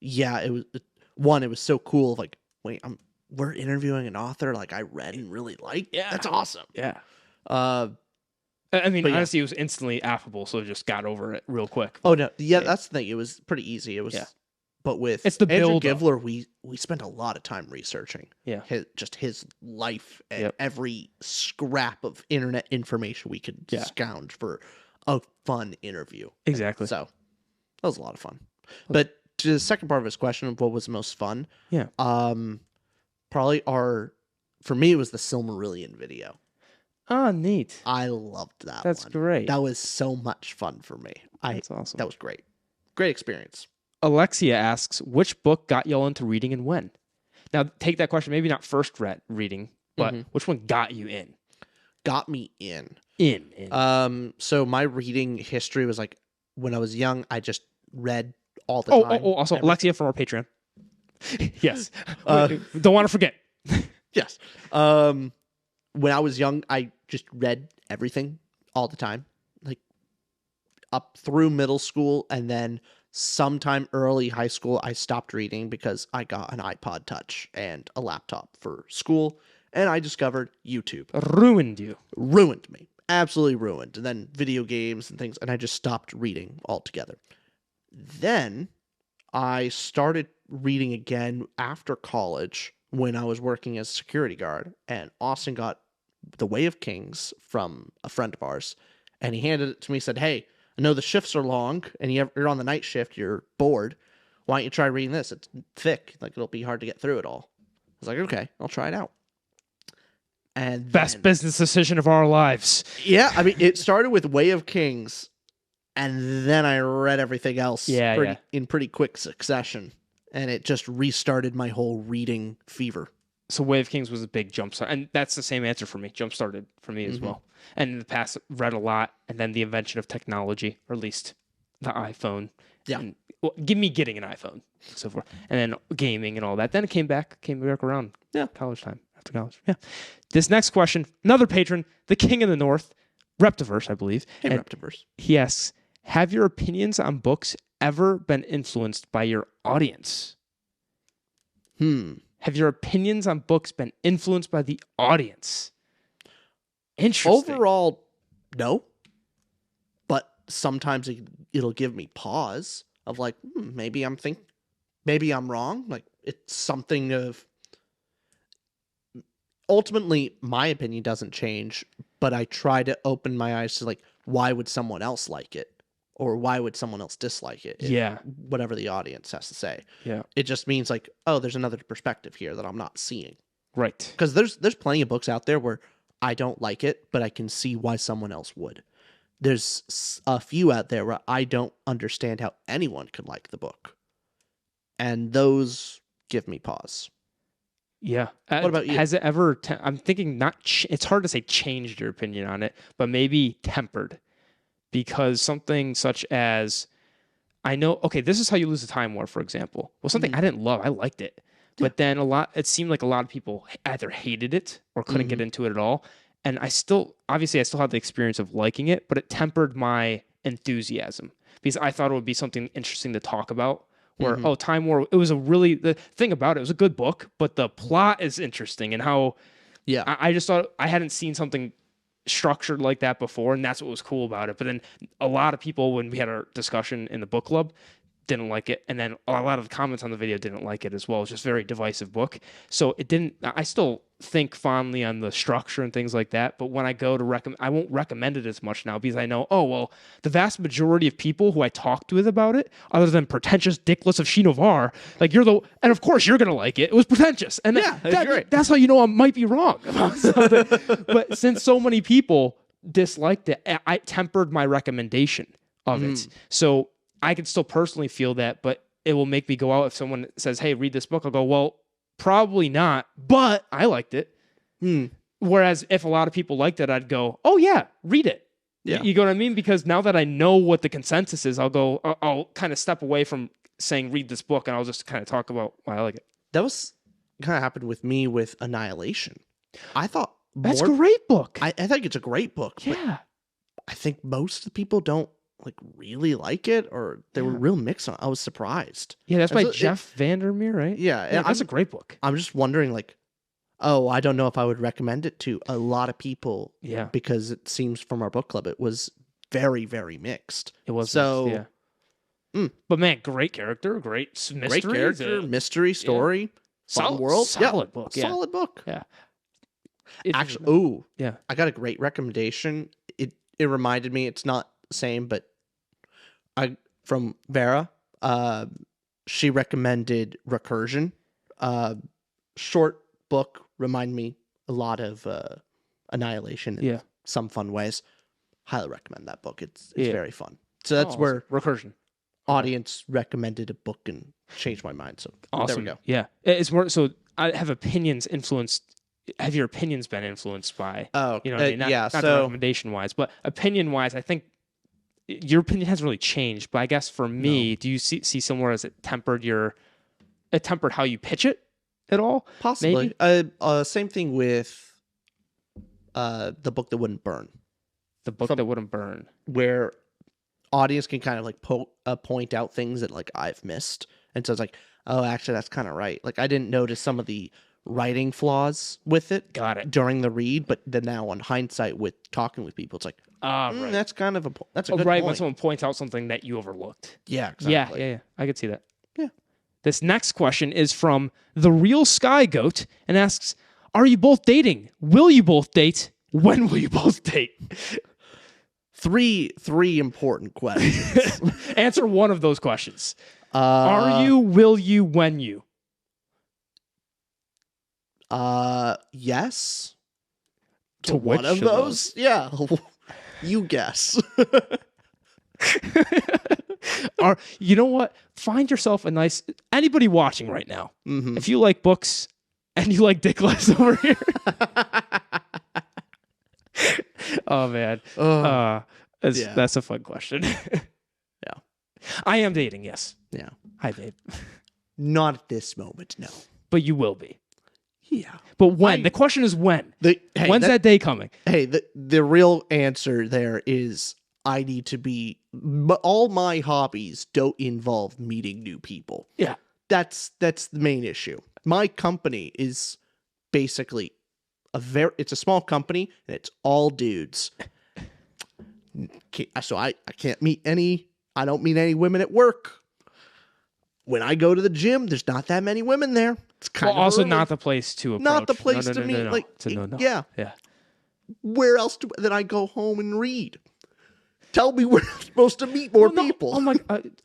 yeah, it was so cool. Like, wait, we're interviewing an author like I read and really liked. Yeah. That's awesome. Yeah. I mean, honestly, it was instantly affable, so just got over it real quick. Oh no, yeah, that's the thing. It was pretty easy. It was, but with Andrew Givler, we spent a lot of time researching. Yeah, his life and every scrap of internet information we could scourge for a fun interview. Exactly. So that was a lot of fun. But to the second part of his question of what was most fun, probably for me it was the Silmarillion video. Oh, neat. I loved that. That's great. That was so much fun for me. That's awesome. That was great. Great experience. Alexia asks, which book got y'all into reading and when? Now, take that question, maybe not first reading, but which one got you in? Got me in. So my reading history was like, when I was young, I just read all the time. Also, Alexia from our Patreon. Yes. Don't want to forget. Yes. When I was young, I just read everything all the time, like up through middle school. And then sometime early high school, I stopped reading because I got an iPod Touch and a laptop for school. And I discovered YouTube. Ruined you. Ruined me. Absolutely ruined. And then video games and things. And I just stopped reading altogether. Then I started reading again after college when I was working as a security guard, and Austin got The Way of Kings from a friend of ours, and he handed it to me, said, hey, I know the shifts are long, and you're on the night shift, you're bored, why don't you try reading this? It's thick, like it'll be hard to get through it all. I was like, okay, I'll try it out. And best business decision of our lives. Yeah, I mean, it started with Way of Kings, and then I read everything else in pretty quick succession. And it just restarted my whole reading fever. So Way of Kings was a big jump start. And that's the same answer for me. Jump started for me as well. And in the past, read a lot. And then the invention of technology, or at least the iPhone. Yeah. And, getting an iPhone, and so forth. And then gaming and all that. Then it came back around. Yeah. College time, after college. Yeah. This next question, another patron, the King of the North, Reptiverse, I believe. Hey, Reptiverse. He asks, have your opinions on books ever been influenced by your audience? Have your opinions on books been influenced by the audience? Interesting. Overall, no. But sometimes it'll give me pause of like, maybe I'm wrong. Like, it's something of... Ultimately, my opinion doesn't change, but I try to open my eyes to like, why would someone else like it? Or why would someone else dislike it? Whatever the audience has to say. Yeah. It just means like, oh, there's another perspective here that I'm not seeing. Right. Because there's plenty of books out there where I don't like it, but I can see why someone else would. There's a few out there where I don't understand how anyone could like the book. And those give me pause. Yeah. What about you? Has it ever, I'm thinking it's hard to say changed your opinion on it, but maybe tempered. Because something such as, I know, okay, this is how you lose the Time War, for example. Well, something I didn't love, I liked it. But then it seemed like a lot of people either hated it or couldn't get into it at all. And I still had the experience of liking it, but it tempered my enthusiasm. Because I thought it would be something interesting to talk about where Time War, it was the thing about it was a good book, but the plot is interesting and how I just thought I hadn't seen something structured like that before, and that's what was cool about it. But then a lot of people, when we had our discussion in the book club, didn't like it, and then a lot of the comments on the video didn't like it as well. It's just a very divisive book, so it didn't. I still think fondly on the structure and things like that, but when I go to recommend, I won't recommend it as much now because I know, oh well, the vast majority of people who I talked with about it, other than pretentious dickless of Shinovar, like and of course you're gonna like it. It was pretentious, and that's how you know I might be wrong about something. But since so many people disliked it, I tempered my recommendation of it, so I can still personally feel that, but it will make me go out if someone says, hey, read this book. I'll go, well, probably not, but I liked it. Whereas if a lot of people liked it, I'd go, oh, yeah, read it. Yeah. You know what I mean? Because now that I know what the consensus is, I'll kind of step away from saying read this book, and I'll just kind of talk about why I like it. That was kind of happened with me with Annihilation. I thought that's a great book. I think it's a great book. Yeah. I think most of the people don't really like it, or they were real mixed on it. I was surprised. Yeah, that's by Jeff Vandermeer, right? Yeah, that's a great book. I'm just wondering, I don't know if I would recommend it to a lot of people. Yeah, because it seems from our book club it was very, very mixed. It was mixed, yeah. But man, great character, great mystery, mystery story, fun world, solid book, solid book. Yeah. Actually, I got a great recommendation. It reminded me. It's not the same, but from Wera, she recommended Recursion. Short book, remind me a lot of Annihilation in some fun ways. Highly recommend that book. It's very fun. So that's where Recursion audience recommended a book and changed my mind. So there we go. Yeah, it's more. So I have opinions influenced. Have your opinions been influenced by? Oh, you know what I mean? Not the recommendation wise, but opinion wise, I think your opinion hasn't really changed, but I guess for me, do you see somewhere as it tempered how you pitch it at all? Possibly. Same thing with The Book That Wouldn't Burn. The Book That Wouldn't Burn. Where audience can kind of point out things that I've missed. And so it's oh, actually that's kind of right. I didn't notice some of the writing flaws with it. Got it. During the read, but then now on hindsight with talking with people, it's right. That's kind of that's a good right point. When someone points out something that you overlooked. Yeah, exactly. Yeah. I could see that. Yeah. This next question is from The Real Sky Goat and asks, are you both dating? Will you both date? When will you both date? Three important questions. Answer one of those questions. Are you, will you, when you? Yes. To one of those? Yeah. You guess. You know what? Find yourself a nice... Anybody watching right now, if you like books and you like dickless over here... Oh, man. That's a fun question. Yeah. I am dating, yes. Yeah. Hi, babe. Not at this moment, no. But you will be. Yeah. But when? The question is when. When's that day coming? Hey, the real answer there is I need to be... All my hobbies don't involve meeting new people. Yeah. That's the main issue. My company is basically it's a small company, and it's all dudes. So I can't meet I don't meet any women at work. When I go to the gym, there's not that many women there. It's kind of also early. not the place to approach. Not the place to meet. No. Yeah. Yeah. Where else then I go home and read? Tell me where I'm supposed to meet more people. Oh my.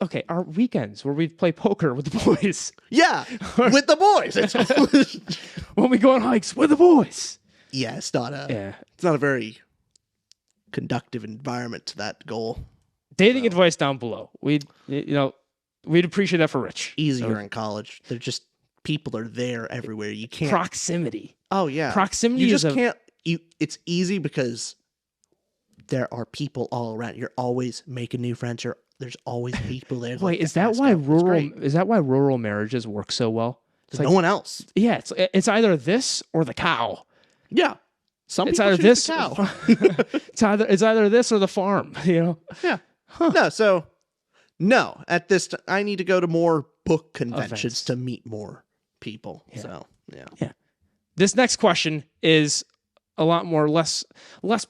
Okay, our weekends where we play poker with the boys. Yeah, with the boys. When we go on hikes with the boys. Yeah, it's not a very conductive environment to that goal. Dating advice down below. We'd appreciate that for Rich. Easier in college. They're just people are there everywhere. You can't proximity. Oh yeah, proximity. You just can't. It's easy because there are people all around. You're always making new friends. There's always people there. Wait, is that why rural marriages work so well? There's no one else. Yeah, it's either this or the cow. Yeah, it's either this. The cow. it's either this or the farm. You know. Yeah. Huh. No. At this, I need to go to more book conventions events. to meet more people. Yeah. So, yeah. Yeah. This next question is a lot more less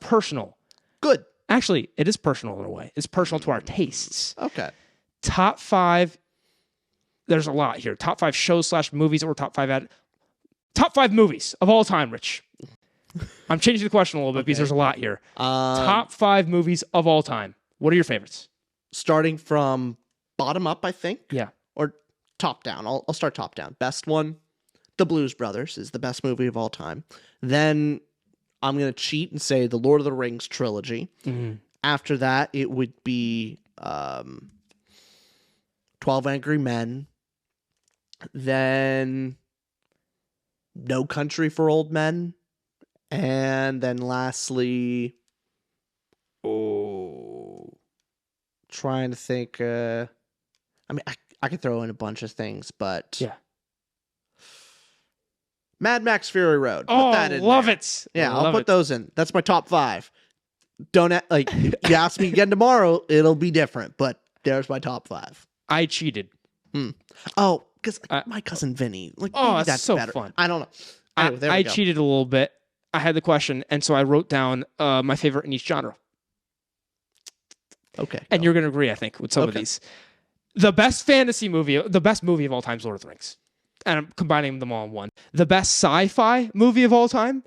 personal. Good. Actually, it is personal in a way. It's personal to our tastes. Okay. Top 5. There's a lot here. Top 5 shows / movies, or top 5 movies of all time, Rich. I'm changing the question a little bit because there's a lot here. Top 5 movies of all time. What are your favorites? Starting from bottom up, I think. Yeah. Or top down. I'll start top down. Best one, The Blues Brothers is the best movie of all time. Then I'm going to cheat and say the Lord of the Rings trilogy. Mm-hmm. After that, it would be 12 Angry Men. Then No Country for Old Men. And then lastly, trying to think. I mean, I could throw in a bunch of things, but Yeah. Mad Max Fury Road. Put Oh, that in love there. it. Yeah, Love I'll put it. those in. That's my top 5. Don't like you ask me again tomorrow, it'll be different. But there's my top 5. I cheated. Oh, because my cousin Vinny. Like, Oh, maybe that's so better. fun. I don't know. Anyway, there we I go. cheated a little bit. I had the question, and so I wrote down my favorite in each genre. Okay, And you're going to agree, I think, with some of Okay. these. The best fantasy movie, the best movie of all time is Lord of the Rings. And I'm combining them all in one. The best sci-fi movie of all time,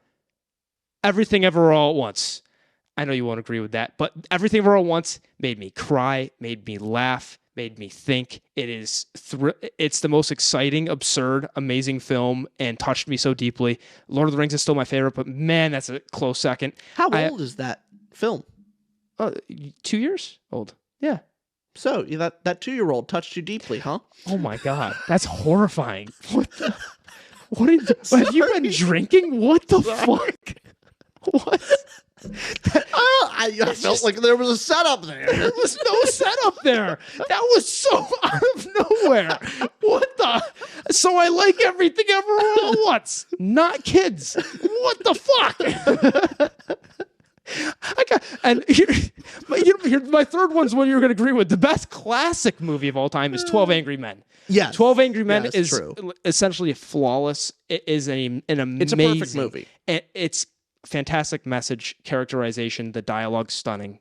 Everything Ever All at Once. I know you won't agree with that, but Everything Ever All at Once made me cry, made me laugh, made me think. It's the most exciting, absurd, amazing film and touched me so deeply. Lord of the Rings is still my favorite, but man, that's a close second. How old is that film? 2 years old. Yeah. So that 2-year-old touched you deeply, huh? Oh my God, that's horrifying. What have you been drinking? What the fuck? What? I felt like there was a setup there. There was no setup there. That was so out of nowhere. What the? So I like Everything Ever All at Once. Not kids. What the fuck? My third one's one you're going to agree with. The best classic movie of all time is 12 Angry Men. Yes. 12 Angry Men Yes, is true. essentially flawless. It is an amazing. It's a perfect movie. And it's fantastic message, characterization, the dialogue stunning.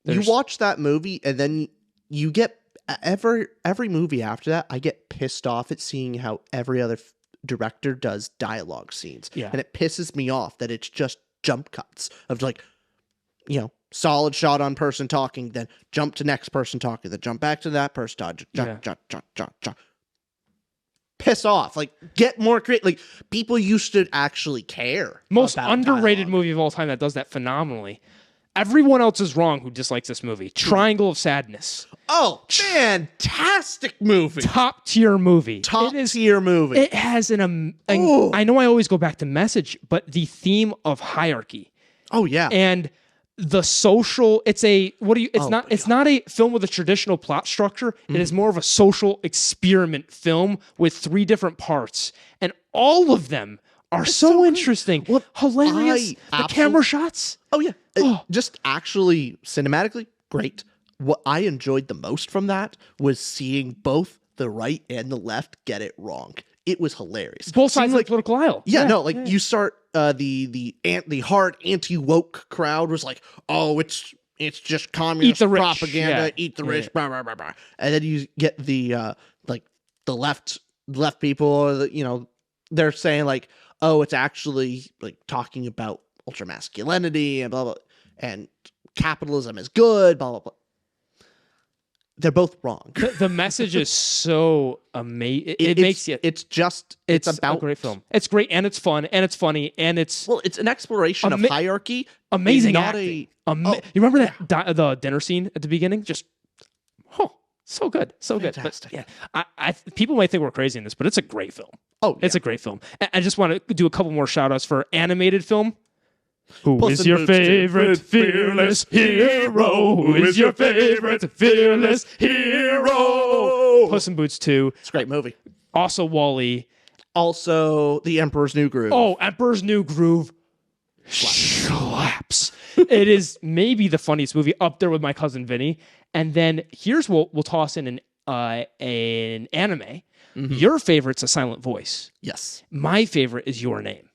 You watch that movie and then you get every movie after that. I get pissed off at seeing how every other director does dialogue scenes. Yeah. And it pisses me off that it's just jump cuts of like, solid shot on person talking, then jump to next person talking, then jump back to that person talking. Jump. Piss off. Like, get more creative. Like, people used to actually care. Most about underrated dialogue. movie of all time that does that phenomenally. Everyone else is wrong who dislikes this movie. Triangle of Sadness. Oh, fantastic movie. Top tier movie. Top tier movie. It has I know I always go back to message, but the theme of hierarchy Oh, yeah. and the social, it's not a film with a traditional plot structure. It is more of a social experiment film with 3 different parts, and all of them are so interesting. What Hilarious. The camera shots. Oh, yeah. Just actually cinematically, great. What I enjoyed the most from that was seeing both the right and the left get it wrong. It was hilarious. Both sides Seeing, of the political aisle. You start the hard anti-woke crowd was like, oh, it's just communist the rich. propaganda, Yeah. eat the rich, blah, blah, blah, blah. And then you get the left people, they're saying like, oh, it's actually like talking about ultra masculinity and blah blah, and capitalism is good, blah blah blah. They're both wrong. The message is so amazing. It's about a great film. It's great and it's fun and it's funny and it's it's an exploration of hierarchy. amazing not acting. You remember that the dinner scene at the beginning? Just so good, so Fantastic. good. But yeah, I people might think we're crazy in this, but it's a great film. Oh, It's a great film. I just want to do a couple more shout outs for animated film. Who Puss is in your Boots 2. favorite fearless hero? Who is your favorite fearless hero? Puss in Boots 2. It's a great movie. Also Wall-E. Also, The Emperor's New Groove. Oh, Emperor's New Groove slaps. It is maybe the funniest movie up there with My Cousin Vinny. And then here's what we'll toss in an an anime, your favorite's A Silent Voice. Yes. My favorite is Your Name.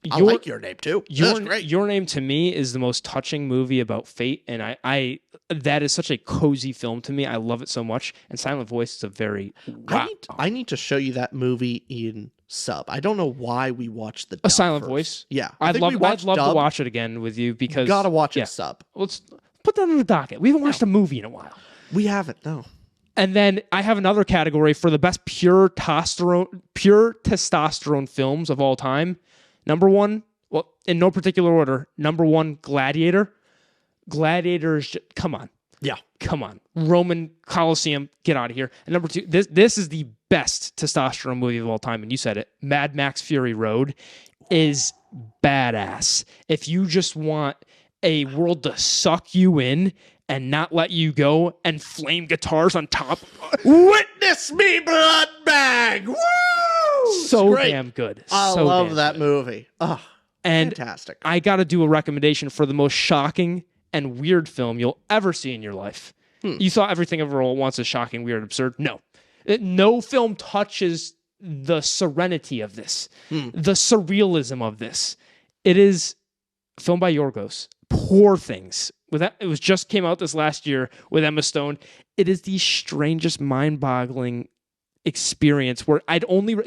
I like Your Name too. That's great. Your Name to me is the most touching movie about fate, and I that is such a cozy film to me. I love it so much. And Silent Voice is a very I need to show you that movie in sub. I don't know why we watched the dub A Silent first. Voice. Yeah, I'd love dub. to watch it again with you because Gotta watch it sub. Let's put that on the docket. We haven't watched a movie in a while. We haven't. No. And then I have another category for the best pure testosterone films of all time. Number one, well, in no particular order. Number one, Gladiator. Gladiator is come on. Yeah. Come on. Roman Colosseum, get out of here. And number two, this is the best testosterone movie of all time, and you said it. Mad Max Fury Road is badass. If you just want a world to suck you in and not let you go, and flame guitars on top. Witness me, blood bag! Woo! So damn good. I love that movie. Oh, and fantastic. I got to do a recommendation for the most shocking and weird film you'll ever see in your life. You thought Everything Everywhere All at Once is shocking, weird, absurd. No. No film touches the serenity of this, the surrealism of this. It is filmed by Yorgos. Poor Things. It was just came out this last year with Emma Stone. It is the strangest, mind-boggling experience where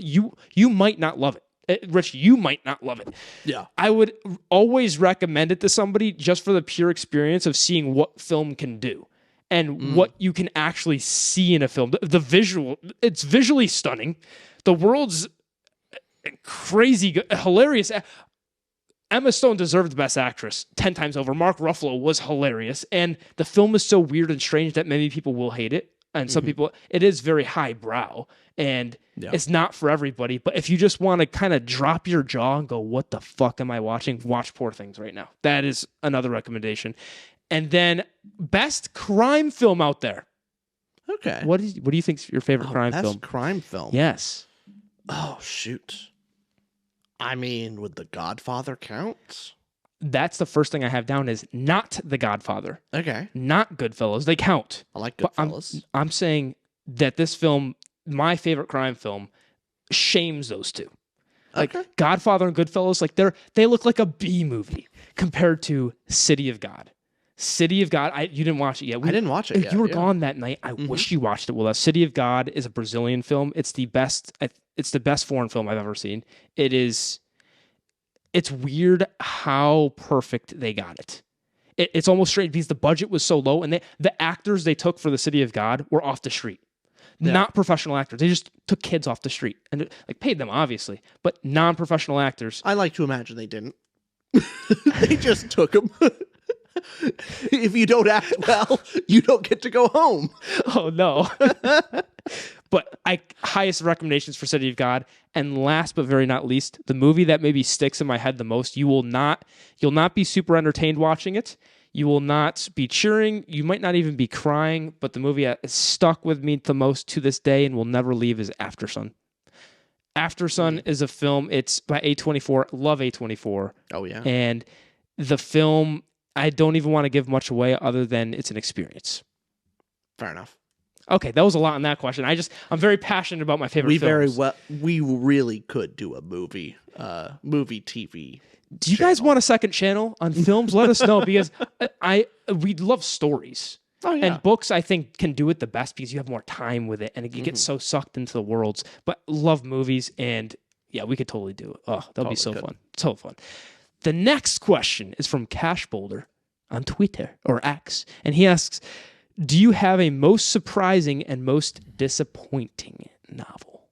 you might not love it. Rich, you might not love it. Yeah. I would always recommend it to somebody just for the pure experience of seeing what film can do and what you can actually see in a film. The visual, it's visually stunning. The world's crazy good, hilarious. Emma Stone deserved the Best Actress 10 times over. Mark Ruffalo was hilarious. And the film is so weird and strange that many people will hate it. And some people, it is very highbrow. And it's not for everybody. But if you just want to kind of drop your jaw and go, what the fuck am I watching? Watch Poor Things right now. That is another recommendation. And then best crime film out there. Okay. What do you think is your favorite crime film? Best crime film? Yes. Oh, shoot. I mean, would The Godfather count? That's the first thing I have down is not The Godfather. Okay. Not Goodfellas. They count. I like Goodfellas. I'm saying that this film, my favorite crime film, shames those two. Like Godfather and Goodfellas, like they look like a B movie compared to City of God. City of God, you didn't watch it yet. I didn't watch it yet. You were gone that night. I wish you watched it with us. City of God is a Brazilian film. It's the best. It's the best foreign film I've ever seen. It's weird how perfect they got it. It's almost strange because the budget was so low, and the actors they took for the City of God were off the street. Yeah. Not professional actors. They just took kids off the street and paid them, obviously, but non-professional actors. I like to imagine they didn't. They just took them. If you don't act well, you don't get to go home. Oh, no. But highest recommendations for City of God. And last but very not least, the movie that maybe sticks in my head the most. You'll not be super entertained watching it. You will not be cheering. You might not even be crying. But the movie that is stuck with me the most to this day and will never leave is After Sun. After Sun is a film. It's by A24. Love A24. Oh, yeah. And the film, I don't even want to give much away other than it's an experience. Fair enough. Okay, that was a lot on that question. I'm very passionate about my favorite films. We really could do a movie TV. Do you guys want a second channel on films? Let us know because we love stories. Oh, yeah. And books, I think, can do it the best because you have more time with it and you get so sucked into the worlds. But love movies and yeah, we could totally do it. Oh, that'll be so fun. So fun. The next question is from Cash Boulder on Twitter or X. And he asks, do you have a most surprising and most disappointing novel?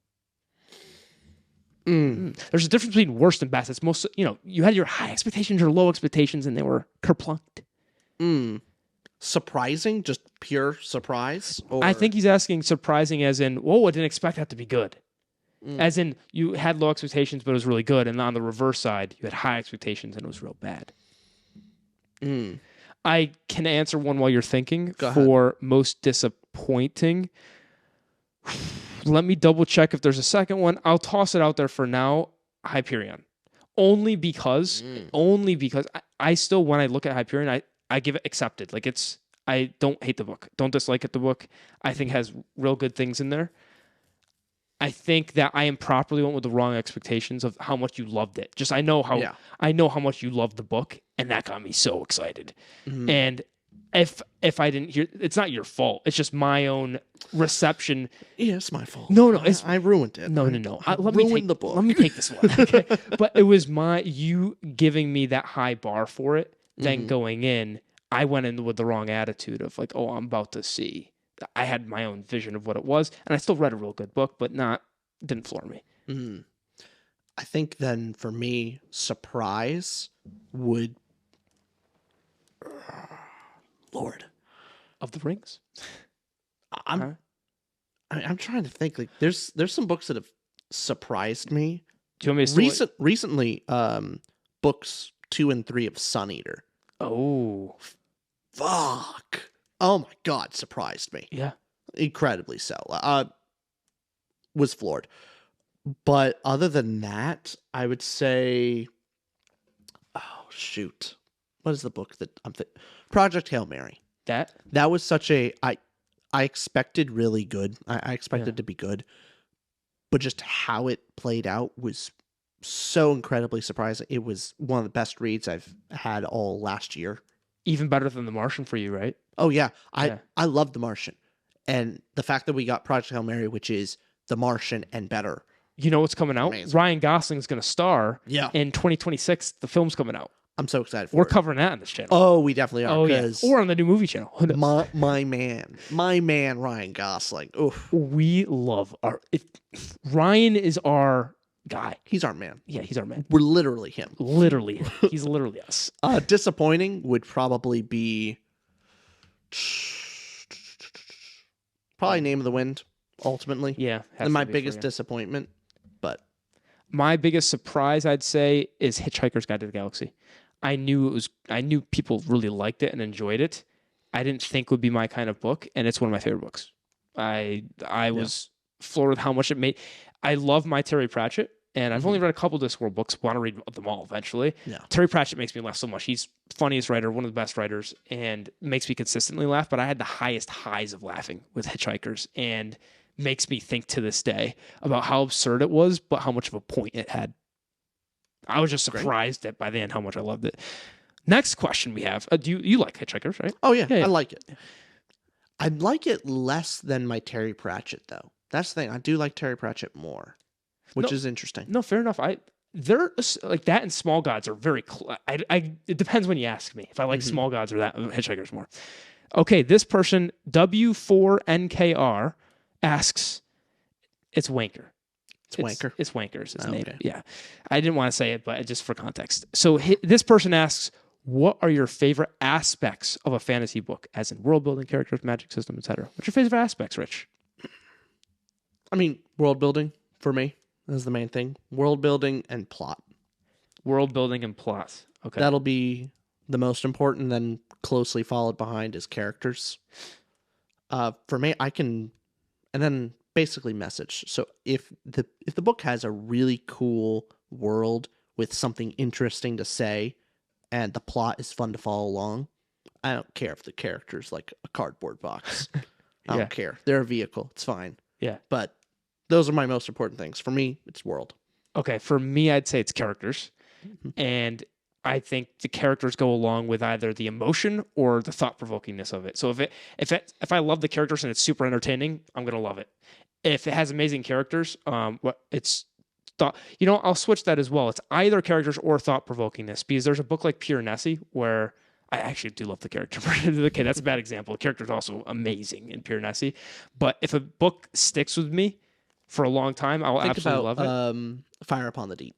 There's a difference between worst and best. It's most, you had your high expectations or low expectations and they were kerplunked. Surprising? Just pure surprise? Or... I think he's asking surprising as in, whoa, I didn't expect that to be good. As in, you had low expectations, but it was really good. And on the reverse side, you had high expectations and it was real bad. I can answer one while you're thinking. For most disappointing. Let me double check if there's a second one. I'll toss it out there for now. Hyperion. Only because I still, when I look at Hyperion, I give it accepted. Like I don't hate the book. Don't dislike it. The book I think has real good things in there. I think that I improperly went with the wrong expectations of how much you loved it. Just I know how much you loved the book, and that got me so excited. Mm-hmm. And if I didn't hear, it's not your fault. It's just my own reception. Yeah, it's my fault. No, I ruined it. No. Let me take the book. Let me take this one. Okay? But it was you giving me that high bar for it. Then going in, I went in with the wrong attitude of like, oh, I'm about to see. I had my own vision of what it was, and I still read a real good book, but didn't floor me. Mm. I think then for me, surprise would Lord of the Rings. I'm trying to think. Like, there's some books that have surprised me. Do you want me to recently? Books 2 and 3 of Sun Eater. Oh, fuck! Oh my god, surprised me. Yeah, incredibly so. Was floored. But other than that, I would say, oh shoot, what is the book that I'm thinking? Project Hail Mary. That was such a I expected really good. I expected to be good, but just how it played out was so incredibly surprising. It was one of the best reads I've had all last year. Even better than The Martian for you, right? Oh yeah, I love The Martian, and the fact that we got Project Hail Mary, which is The Martian and better. You know what's coming out? Amazing. Ryan Gosling's going to star. Yeah. In 2026, the film's coming out. I'm so excited for We're it. covering that on this channel. Oh, we definitely are. Oh yeah. Or on the new movie channel. My man, Ryan Gosling. Oof. We love Ryan is our guy. He's our man. Yeah, he's our man. We're literally him. Literally. He's literally us. Disappointing would probably be probably Name of the Wind, ultimately. Yeah. And my biggest disappointment. But my biggest surprise, I'd say, is Hitchhiker's Guide to the Galaxy. I knew people really liked it and enjoyed it. I didn't think it would be my kind of book, and it's one of my favorite books. I was floored with how much it made. I love my Terry Pratchett, and I've only read a couple Discworld books. Want to read them all eventually. Yeah. Terry Pratchett makes me laugh so much. He's funniest writer, one of the best writers, and makes me consistently laugh. But I had the highest highs of laughing with Hitchhikers, and makes me think to this day about how absurd it was, but how much of a point it had. I was just surprised at by the end how much I loved it. Next question we have. Do you like Hitchhikers, right? Oh, yeah. I like it. I like it less than my Terry Pratchett, though. That's the thing. I do like Terry Pratchett more, which is interesting. No, fair enough. They're like that and Small Gods are very it depends when you ask me if I like Small Gods or that Hitchhikers more. Okay, this person, W4NKR, asks, it's Wanker. It's Wanker. It's Wanker's his name. Okay. Yeah. I didn't want to say it, but just for context. So this person asks, what are your favorite aspects of a fantasy book, as in world building, characters, magic system, etc.? What's your favorite aspects, Rich? I mean, world building for me is the main thing. World building and plot. World building and plot. Okay. That'll be the most important, then closely followed behind is characters. For me, and then basically message. So if the book has a really cool world with something interesting to say and the plot is fun to follow along, I don't care if the character's like a cardboard box. I don't care. They're a vehicle. It's fine. Yeah. But those are my most important things. For me, it's world. Okay. For me, I'd say it's characters. And I think the characters go along with either the emotion or the thought-provokingness of it. So if I love the characters and it's super entertaining, I'm going to love it. If it has amazing characters, I'll switch that as well. It's either characters or thought-provokingness, because there's a book like Pure Nessie where I actually do love the character. Okay, that's a bad example. The character's also amazing in Pure Nessie. But if a book sticks with me for a long time, I'll absolutely love it. Fire Upon the Deep.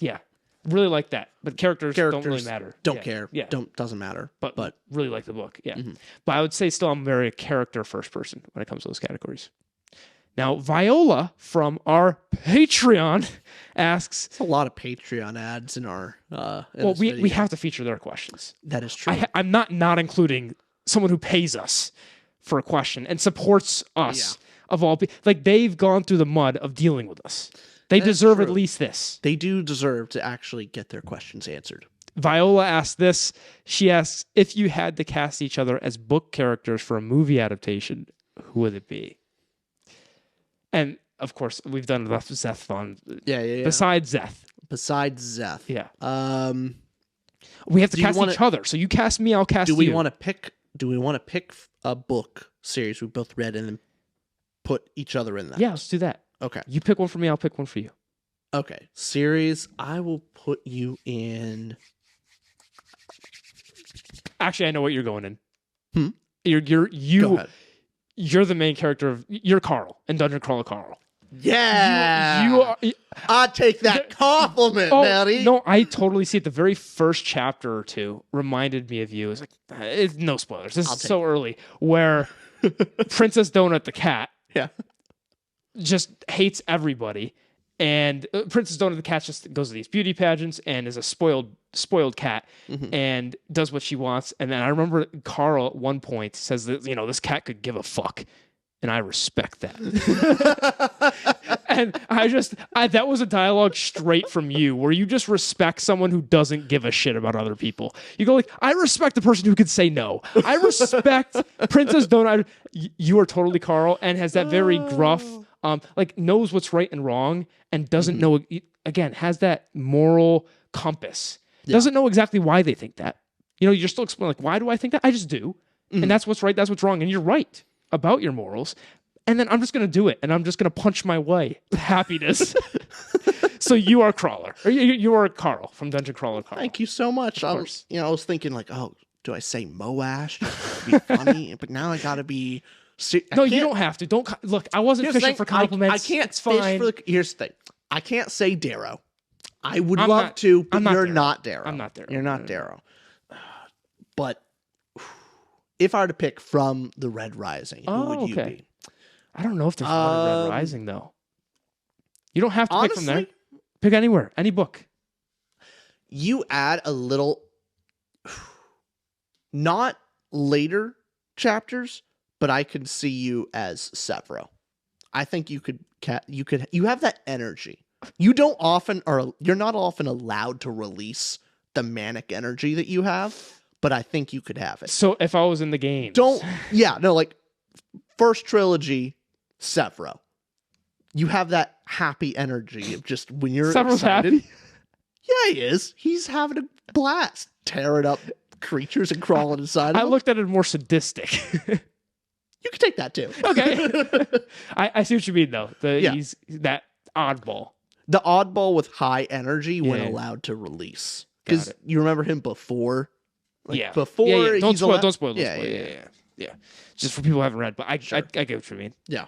Yeah. Really like that. But characters don't really matter. Don't care. Yeah. Doesn't matter. But really like the book. Yeah. Mm-hmm. But I would say still I'm very a character first person when it comes to those categories. Now, Viola from our Patreon asks... It's a lot of Patreon ads in our... we have to feature their questions. That is true. I'm not including someone who pays us for a question and supports us of all people. Like, they've gone through the mud of dealing with us. They deserve at least this. They do deserve to actually get their questions answered. Viola asked this. She asks, if you had to cast each other as book characters for a movie adaptation, who would it be? And of course, we've done enough Zeth on. Yeah. Besides Zeth. Besides Zeth. Yeah. Um, we have to cast each other. So you cast me, I'll cast you. Do we want to pick a book series we both read and then put each other in that? Yeah, let's do that. Okay. You pick one for me, I'll pick one for you. Okay. Series, I will put you in. Actually, I know what you're going in. You're the main character of. You're Carl in Dungeon Crawler Carl. Yeah. You are. I take that compliment, Maddie. No, I totally see it. The very first chapter or two reminded me of you. It's like it's no spoilers. This is so early. Where Princess Donut the cat, just hates everybody. And Princess Donut the cat just goes to these beauty pageants and is a spoiled cat and does what she wants. And then I remember Carl at one point says that, this cat could give a fuck. And I respect that. And that was a dialogue straight from you where you just respect someone who doesn't give a shit about other people. You go like, I respect the person who could say no. I respect Princess Donut. You are totally Carl and has that very gruff, knows what's right and wrong and doesn't know, again, has that moral compass. Doesn't know exactly why they think that. You're still explaining, like, why do I think that? I just do. And that's what's right, that's what's wrong. And you're right about your morals. And then I'm just going to do it. And I'm just going to punch my way to happidness. So you are Crawler. Or you are Carl from Dungeon Crawler Carl. Thank you so much. I was thinking like, oh, do I say Moash? To be funny? But now I got to be... No, you don't have to. Don't look. I wasn't fishing for compliments. I can't it's fish fine. for the. Here's the thing. I can't say Darrow. I would love to, but you're not Darrow. I'm not Darrow. You're not Darrow. But if I were to pick from the Red Rising, who would you be? I don't know if there's one in Red Rising though. You don't have to pick from there. Honestly, Pick anywhere, any book. You add a little, not later chapters. But I could see you as Severo. I think you have that energy. You're not often allowed to release the manic energy that you have, but I think you could have it. So if I was in the game. First trilogy, Severo. You have that happy energy of just when you're Severo's excited. Happy? Yeah, he is. He's having a blast. Tearing up creatures and crawling inside of them. I looked at it more sadistic. You can take that too. Okay. I see what you mean though. He's that oddball. The oddball with high energy when allowed to release. Because you remember him before? Before. Don't spoil. Yeah. Just for people who haven't read, but I get what you mean. Yeah.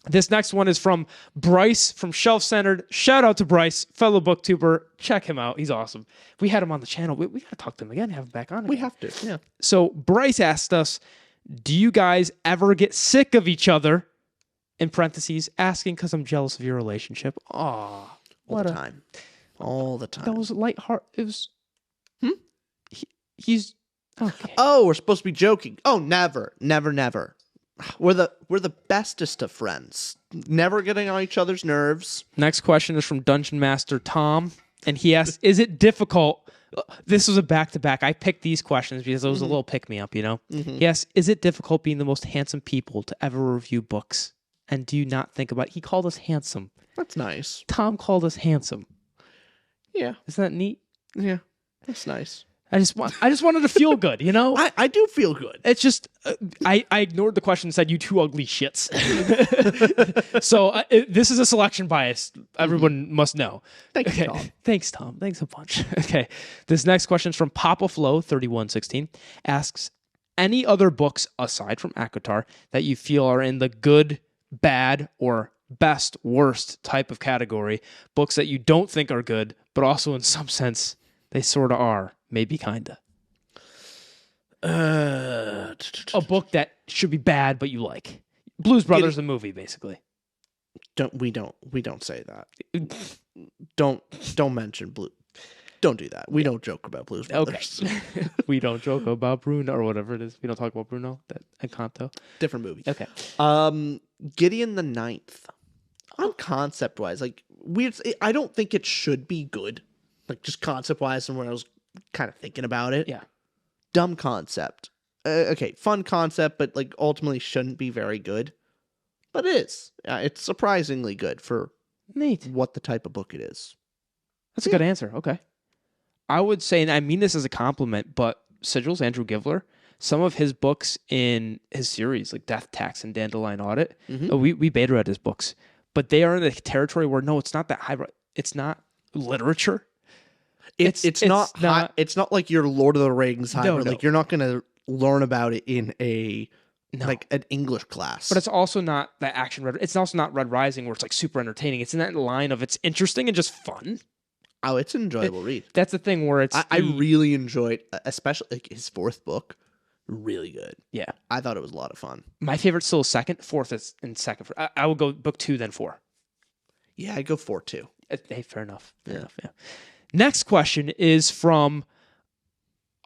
This next one is from Bryce from Shelf Centered. Shout out to Bryce, fellow booktuber. Check him out. He's awesome. We had him on the channel. We got to talk to him again, have him back on again. We have to, yeah. So Bryce asked us, do you guys ever get sick of each other? In parentheses, asking because I'm jealous of your relationship. Aw. All the time. All the time. That was lighthearted. It was... He's... Okay. Oh, we're supposed to be joking. Oh, never. Never. We're the bestest of friends. Never getting on each other's nerves. Next question is from Dungeon Master Tom. And he asks, is it difficult... This was a back-to-back. I picked these questions because it was a little pick-me-up, Yes, is it difficult being the most handsome people to ever review books? And do you not think about it? He called us handsome. That's nice. Tom called us handsome. Yeah. Isn't that neat? Yeah. That's nice. I just wanted to feel good, I do feel good. It's just I ignored the question and said you two ugly shits. So this is a selection bias. Everyone must know. Thank you, Tom. Thanks, Tom. Thanks a bunch. Okay. This next question is from Papa Flow 3116. Asks, any other books aside from ACOTAR that you feel are in the good, bad, or best, worst type of category? Books that you don't think are good, but also in some sense they sort of are. Maybe kinda. A book that should be bad but you like. Blues Brothers the movie, basically. We don't say that. Don't mention Blue. Don't do that. We don't joke about Blues Brothers. Okay. We don't joke about Bruno or whatever it is. We don't talk about Bruno that Encanto. Different movie. Okay. Gideon the Ninth. On concept wise, like I don't think it should be good. Like just concept wise, and when I was kind of thinking about it. Yeah. Dumb concept. Okay, fun concept, but like ultimately shouldn't be very good. But it is. It's surprisingly good for Neat. what the type of book it is. That's a good answer. Okay. I would say, and I mean this as a compliment, but Sigils, Andrew Givler, some of his books in his series, like Death Tax and Dandelion Audit, we beta read his books, but they are in the territory where no, it's not that high. It's not literature. It's not like your Lord of the Rings hybrid. No. Like you're not going to learn about it in like an English class. But it's also not that action Red. It's also not Red Rising where it's like super entertaining. It's in that line of it's interesting and just fun. Oh, it's an enjoyable read. That's the thing where it's. I really enjoyed, especially like his fourth book. Really good. Yeah, I thought it was a lot of fun. My favorite still is second. Fourth is in second. I will go book 2 then 4. Yeah, I go 4 too. Hey, fair enough. Fair enough. Yeah. Next question is from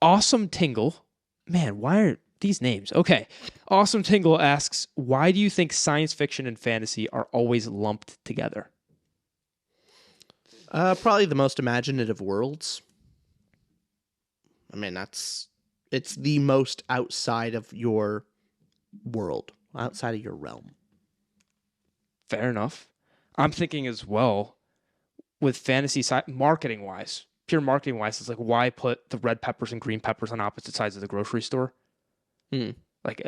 Awesome Tingle. Man, why are these names? Okay. Awesome Tingle asks, why do you think science fiction and fantasy are always lumped together? Probably the most imaginative worlds. I mean, it's the most outside of your world, outside of your realm. Fair enough. I'm thinking as well with fantasy marketing wise, pure marketing wise, it's like, why put the red peppers and green peppers on opposite sides of the grocery store? Like,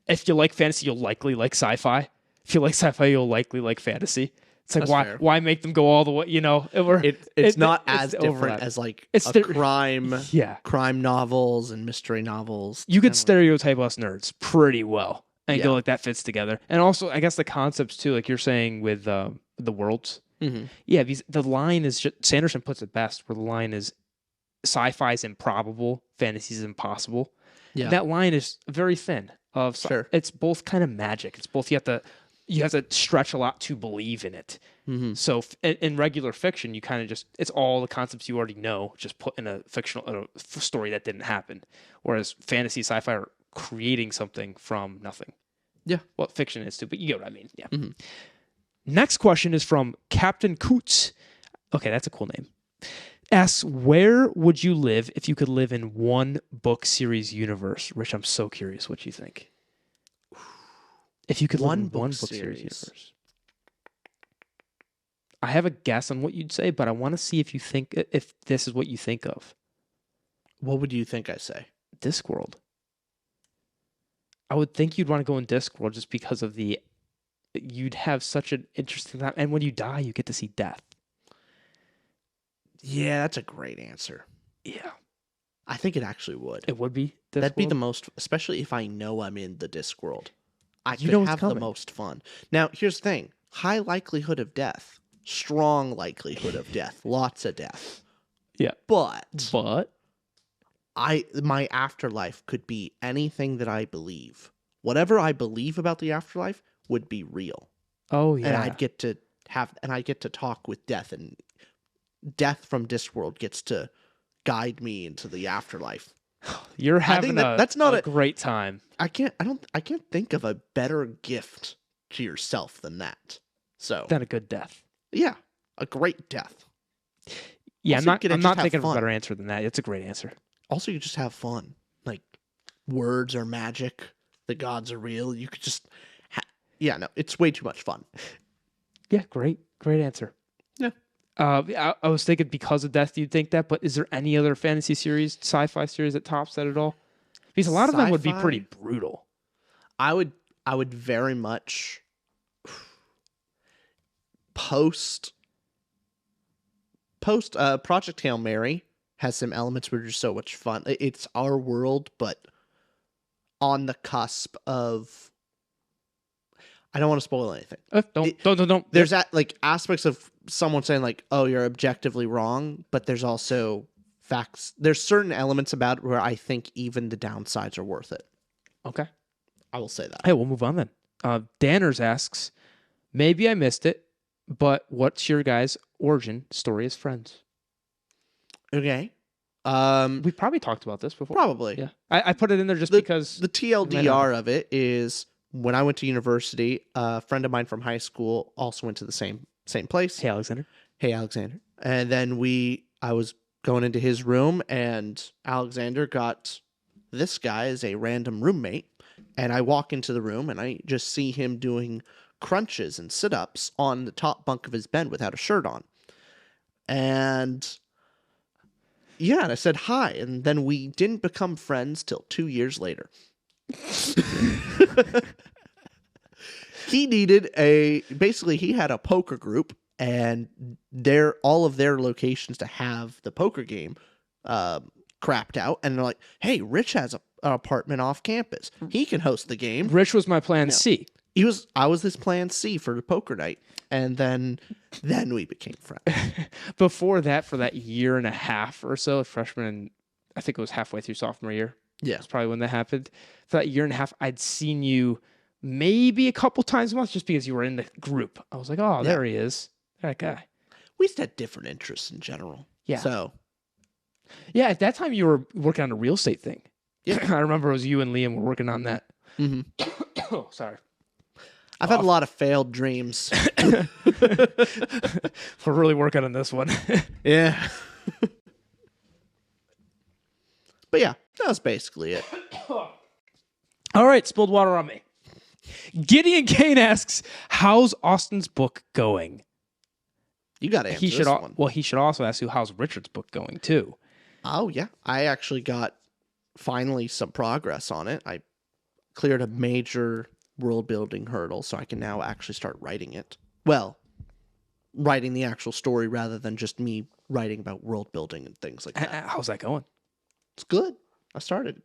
if you like fantasy, you'll likely like sci-fi. If you like sci-fi, you'll likely like fantasy. It's like, That's why make them go all the way? You know, it's not as different as like crime novels and mystery novels. You could stereotype us nerds pretty well and go like that fits together. And also, I guess the concepts too, like you're saying with the worlds. Yeah, the line is just, Sanderson puts it best, where the line is sci-fi is improbable, fantasy is impossible. Yeah, and that line is very thin. It's both kind of magic. It's both you have to stretch a lot to believe in it. So in regular fiction, you kind of it's all the concepts you already know, just put in a fictional story that didn't happen. Whereas fantasy, sci-fi are creating something from nothing. Yeah, well, fiction is too, but you get what I mean. Yeah. Next question is from Captain Coots. Okay, that's a cool name. Asks, where would you live if you could live in one book series universe? Rich, I'm so curious what you think. If you could live in one book series universe. I have a guess on what you'd say, but I want to see if this is what you think of. What would you think I say? Discworld. I would think you'd want to go in Discworld just because of you'd have such an interesting time. And when you die, you get to see death. Yeah, that's a great answer. Yeah. I think it actually would. It would be Discworld? That'd be the most, especially if I know I'm in the Discworld. I could have the most fun. Now, here's the thing. High likelihood of death. Strong likelihood of death. Lots of death. Yeah. But my afterlife could be anything that I believe. Whatever I believe about the afterlife would be real. Oh, yeah. And I get to talk with death, and death from Discworld gets to guide me into the afterlife. You're having that's not a great time. I can't think of a better gift to yourself than that. So than a good death. Yeah, a great death. Yeah, also, I'm not thinking of a better answer than that. It's a great answer. Also, you just have fun. Like, words are magic. The gods are real. You could just it's way too much fun. Yeah, great answer. Yeah. I was thinking because of death, you'd think that, but is there any other fantasy series, sci-fi series that tops that at all? Because a lot of them would be pretty brutal. I would very much post Project Hail Mary has some elements which are so much fun. It's our world, but on the cusp of, I don't want to spoil anything. Don't. There's aspects of someone saying like, "Oh, you're objectively wrong," but there's also facts. There's certain elements about it where I think even the downsides are worth it. Okay, I will say that. Hey, we'll move on then. Danners asks, maybe I missed it, but what's your guys' origin story as friends? Okay. We've probably talked about this before. Probably. Yeah. I put it in there just because the TLDR of it is, when I went to university, a friend of mine from high school also went to the same place. Hey, Alexander. And then I was going into his room, and Alexander got this guy as a random roommate. And I walk into the room, and I just see him doing crunches and sit-ups on the top bunk of his bed without a shirt on. And yeah, and I said hi, and then we didn't become friends till 2 years later. He had a poker group, and all of their locations to have the poker game crapped out, and they're like, hey, Rich has an apartment off campus. He can host the game. Rich was my plan C. I was his plan C for the poker night, and then we became friends. Before that, for that year and a half or so, freshman, I think it was halfway through sophomore year. Yeah. That's probably when that happened. For that year and a half, I'd seen you maybe a couple times a month just because you were in the group. I was like, oh, there he is. That guy. We just had different interests in general. Yeah. So. Yeah, at that time you were working on a real estate thing. Yeah. I remember it was you and Liam were working on that. Mm-hmm. Oh, sorry. I've had a lot of failed dreams. We're really working on this one. Yeah. But yeah, that was basically it. All right, spilled water on me. Gideon Kane asks, how's Austin's book going? You got to answer this one. Well, he should also ask you, how's Richard's book going, too? Oh, yeah. I actually got finally some progress on it. I cleared a major world-building hurdle, so I can now actually start writing it. Well, writing the actual story rather than just me writing about world-building and things like that. How's that going? It's good. I started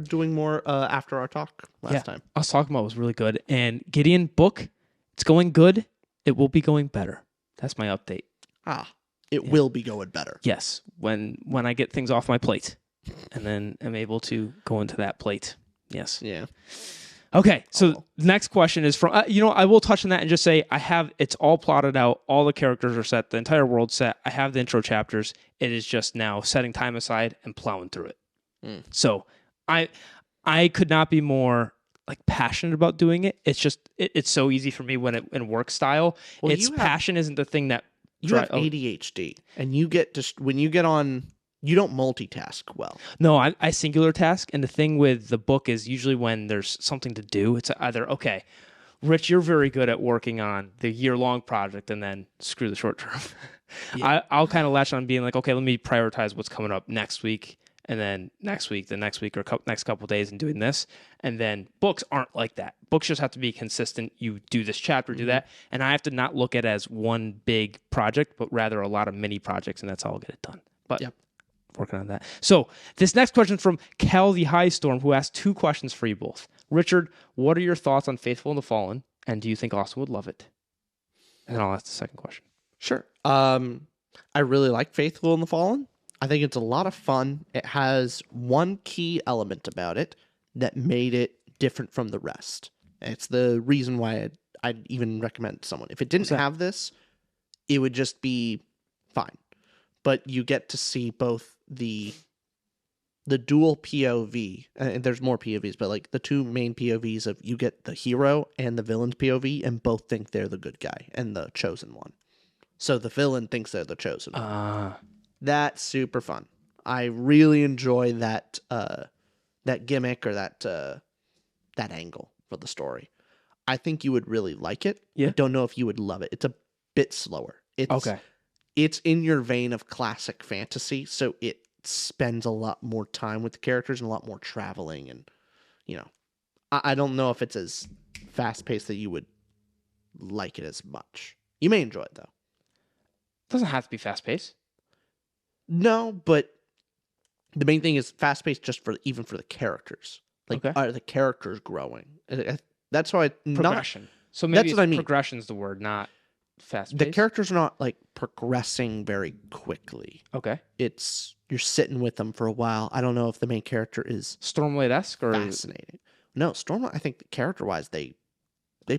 doing more after our talk last time. I was talking about it was really good. And Gideon, book, it's going good. It will be going better. That's my update. It will be going better. Yes, when I get things off my plate, and then I'm able to go into that plate. Yes. Yeah. Okay, so the next question is from, I will touch on that and just say it's all plotted out. All the characters are set. The entire world's set. I have the intro chapters. It is just now setting time aside and plowing through it. So I could not be more like passionate about doing it. It's just, it's so easy for me when in work style. Well, passion isn't the thing that you have ADHD, and you get just when you get on, you don't multitask well. No, I singular task, and the thing with the book is usually when there's something to do, it's either, okay, Rich, you're very good at working on the year-long project, and then screw the short term. Yeah. I'll kind of latch on being like, okay, let me prioritize what's coming up next week, and then next week, or next couple of days, and doing this. And then books aren't like that. Books just have to be consistent. You do this chapter, do that, and I have to not look at it as one big project, but rather a lot of mini projects, and that's how I'll get it done. But working on that. So this next question from Cal the High Storm, who asked 2 questions for you both. Richard, what are your thoughts on Faithful and the Fallen, and do you think Austin would love it? And then I'll ask the second question. Sure. I really like Faithful and the Fallen. I think it's a lot of fun. It has one key element about it that made it different from the rest. It's the reason why I'd even recommend it to someone. If it didn't have this, it would just be fine. But you get to see both the dual POV, and there's more POVs, but like the 2 main POVs of you get the hero and the villain's POV, and both think they're the good guy and the chosen one. So the villain thinks they're the chosen one. That's super fun. I really enjoy that gimmick or that angle for the story. I think you would really like it. Yeah. I don't know if you would love it. It's a bit slower. It's in your vein of classic fantasy, so it spends a lot more time with the characters and a lot more traveling, and I don't know if it's as fast paced that you would like it as much. You may enjoy it though. It doesn't have to be fast paced. No, but the main thing is fast paced just for the characters. Like, are the characters growing? That's why progression. So maybe that's what I mean. Progression's the word, not fast paced. The characters are not like progressing very quickly. Okay. You're sitting with them for a while. I don't know if the main character is Stormlight-esque or fascinating. No, Stormlight, I think character wise they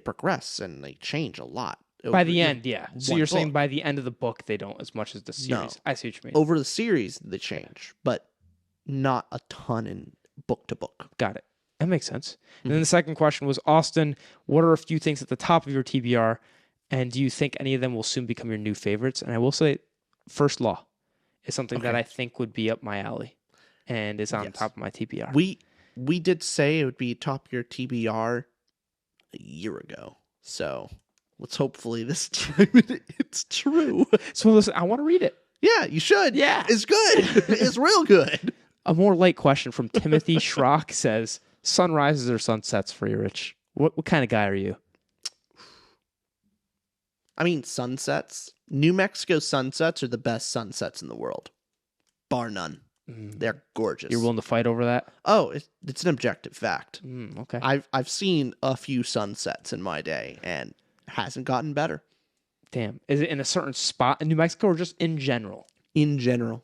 progress and they change a lot. By the end, yeah. So you're saying by the end of the book, they don't as much as the series. No. I see what you mean. Over the series, they change, but not a ton in book to book. Got it. That makes sense. And then the second question was, Austin, what are a few things at the top of your TBR, and do you think any of them will soon become your new favorites? And I will say, First Law is something that I think would be up my alley and is on top of my TBR. We did say it would be top of your TBR a year ago. So let's hopefully this time it's true. So listen, I want to read it. Yeah, you should. Yeah. It's good. It's real good. A more light question from Timothy Schrock says, sunrises or sunsets for you, Rich? What kind of guy are you? I mean, sunsets. New Mexico sunsets are the best sunsets in the world. Bar none. They're gorgeous. You're willing to fight over that? Oh, it's an objective fact. Okay. I've seen a few sunsets in my day, and it hasn't gotten better. Damn. Is it in a certain spot in New Mexico or just in general? In general.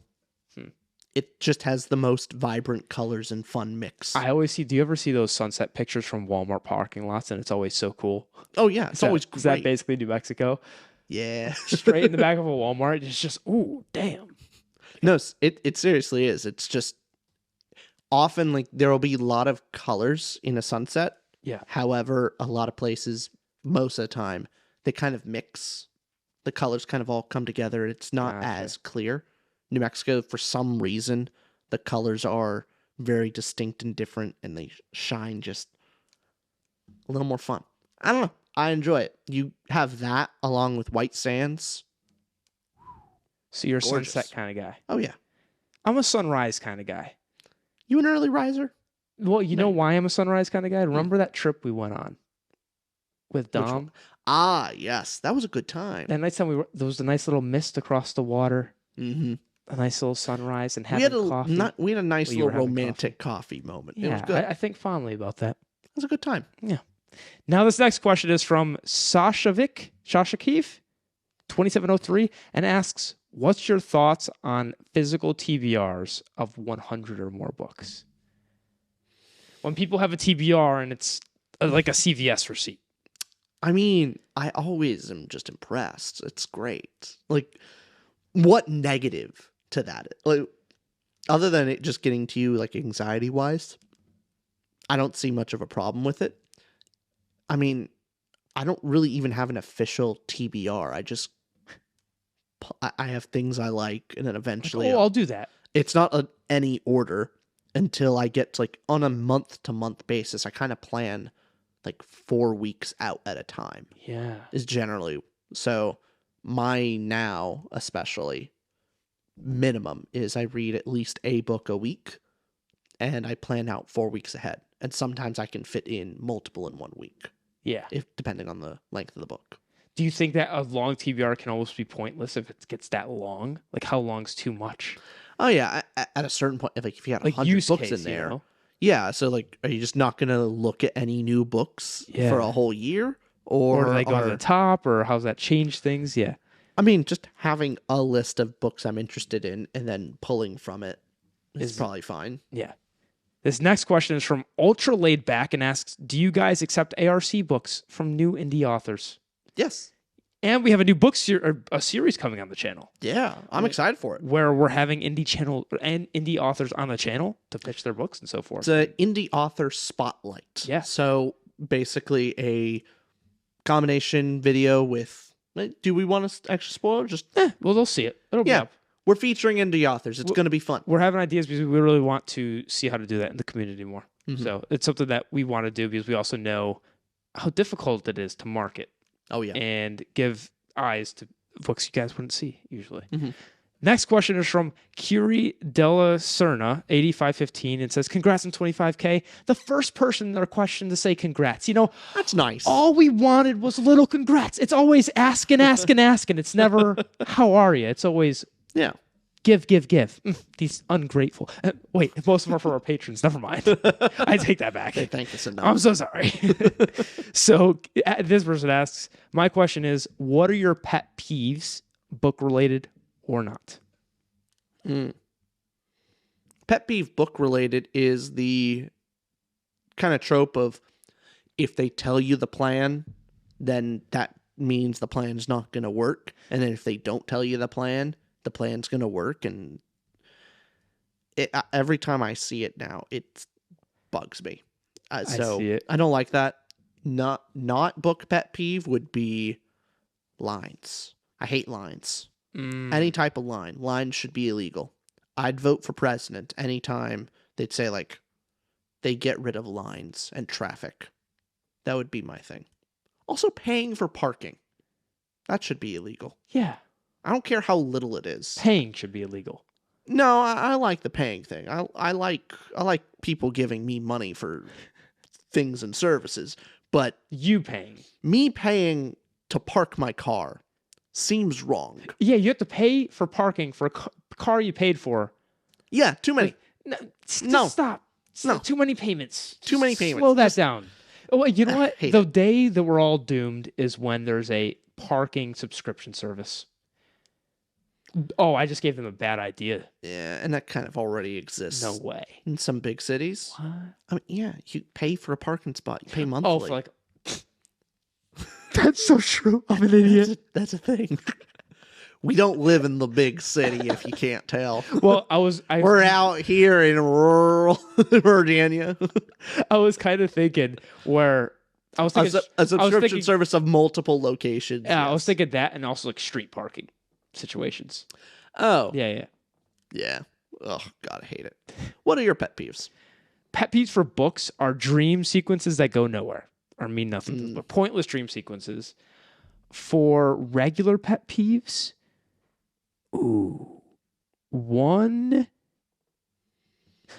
It just has the most vibrant colors and fun mix. Do you ever see those sunset pictures from Walmart parking lots? And it's always so cool. Oh, yeah. It's always great. Is that basically New Mexico? Yeah. Straight in the back of a Walmart. It's just, ooh, damn. No, it seriously is. It's just often like there will be a lot of colors in a sunset. Yeah. However, a lot of places, most of the time, they kind of mix. The colors kind of all come together. It's not as clear. New Mexico, for some reason, the colors are very distinct and different, and they shine just a little more fun. I don't know. I enjoy it. You have that along with white sands. So you're a Gorgeous. sunset kind of guy. Oh, yeah. I'm a sunrise kind of guy. You an early riser? Well, you know why I'm a sunrise kind of guy? Remember that trip we went on with Dom? Ah, yes. That was a good time. That night time there was a nice little mist across the water. Mm-hmm. A nice little sunrise and having coffee. We had a nice little romantic coffee moment. Yeah, it was good. I think fondly about that. It was a good time. Yeah. Now this next question is from Sashavik, 2703, and asks, what's your thoughts on physical TBRs of 100 or more books? When people have a TBR and it's like a CVS receipt. I mean, I always am just impressed. It's great. Like, what negative to that? Like, other than it just getting to you, like, anxiety-wise, I don't see much of a problem with it. I mean, I don't really even have an official TBR. I have things I like, and then eventually... I'll do that. It's not any order until I get to, like, on a month-to-month basis. I kind of plan, like, 4 weeks out at a time. Yeah. Is generally... So, my now, especially, minimum is I read at least a book a week, and I plan out 4 weeks ahead. And sometimes I can fit in multiple in 1 week. Yeah. Depending on the length of the book. Do you think that a long TBR can almost be pointless if it gets that long? Like, how long's too much? Oh, yeah. At a certain point, if you had 100 books in there. Yeah, so, like, are you just not going to look at any new books for a whole year? Or do they go to the top? Or how's that change things? Yeah. I mean, just having a list of books I'm interested in and then pulling from it is probably fine. Yeah. This next question is from Ultra Laid Back and asks, do you guys accept ARC books from new indie authors? Yes. And we have a new book a series coming on the channel. Yeah, I'm excited for it. Where we're having indie authors on the channel to pitch their books and so forth. It's an indie author spotlight. Yeah. So basically a combination video with... Do we want to actually spoil? Well, they'll see it. It'll be up. We're featuring indie authors. It's going to be fun. We're having ideas because we really want to see how to do that in the community more. Mm-hmm. So it's something that we want to do because we also know how difficult it is to market. Oh, yeah. And give eyes to books you guys wouldn't see usually. Mm-hmm. Next question is from Curie Della Serna, 8515, and says, congrats on 25K. The first person in our question to say congrats. You know, that's nice. All we wanted was a little congrats. It's always asking. It's never, how are you? It's always, give. These ungrateful. Wait, most of them are for our patrons. Never mind. I take that back. They thank us enough. I'm so sorry. So this person asks, my question is, what are your pet peeves, book related or not? Pet peeve book related is the kind of trope of if they tell you the plan, then that means the plan's not going to work. And then if they don't tell you the plan's going to work. And every time I see it now, it bugs me. So I see it. I don't like that. Not book pet peeve would be lines. I hate lines. Any type of line. Lines should be illegal. I'd vote for president anytime they'd say, like, they get rid of lines and traffic. That would be my thing. Also, paying for parking. That should be illegal. Yeah. I don't care how little it is. Paying should be illegal. No, I like the paying thing. I like people giving me money for things and services, but You paying. me paying to park my car seems wrong. Yeah, you have to pay for parking for a car you paid for. Yeah, too many. No. No. Stop. No. Too many payments. Too many payments. Slow that down. Oh, you know what? hate The day that we're all doomed is when there's a parking subscription service. Oh, I just gave them a bad idea. Yeah, and that kind of already exists. No way. In some big cities. What? I mean, yeah, you pay for a parking spot. You pay monthly. Oh, for like... That's so true. I'm an idiot. That's a thing. We don't live in the big city, if you can't tell. Well, We're out here in rural Virginia. I was kind of thinking where... I was thinking... A subscription service of multiple locations. Yeah, yes. I was thinking that and also like street parking situations. Oh. Yeah. Yeah. Oh, God, I hate it. What are your pet peeves? Pet peeves for books are dream sequences that go nowhere or mean nothing, but pointless dream sequences. For regular pet peeves, one,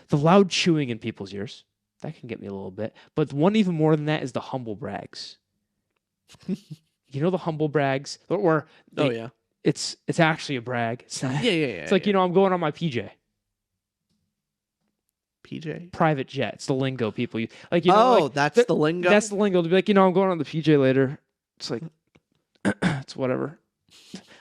the loud chewing in people's ears. That can get me a little bit. But one even more than that is the humble brags. You know the humble brags? Or Yeah. It's actually a brag. It's not, Yeah. It's like, I'm going on my PJ. PJ? Private jet. It's the lingo people use. Like, that's the lingo? That's the lingo to be like, I'm going on the PJ later. It's like, it's whatever.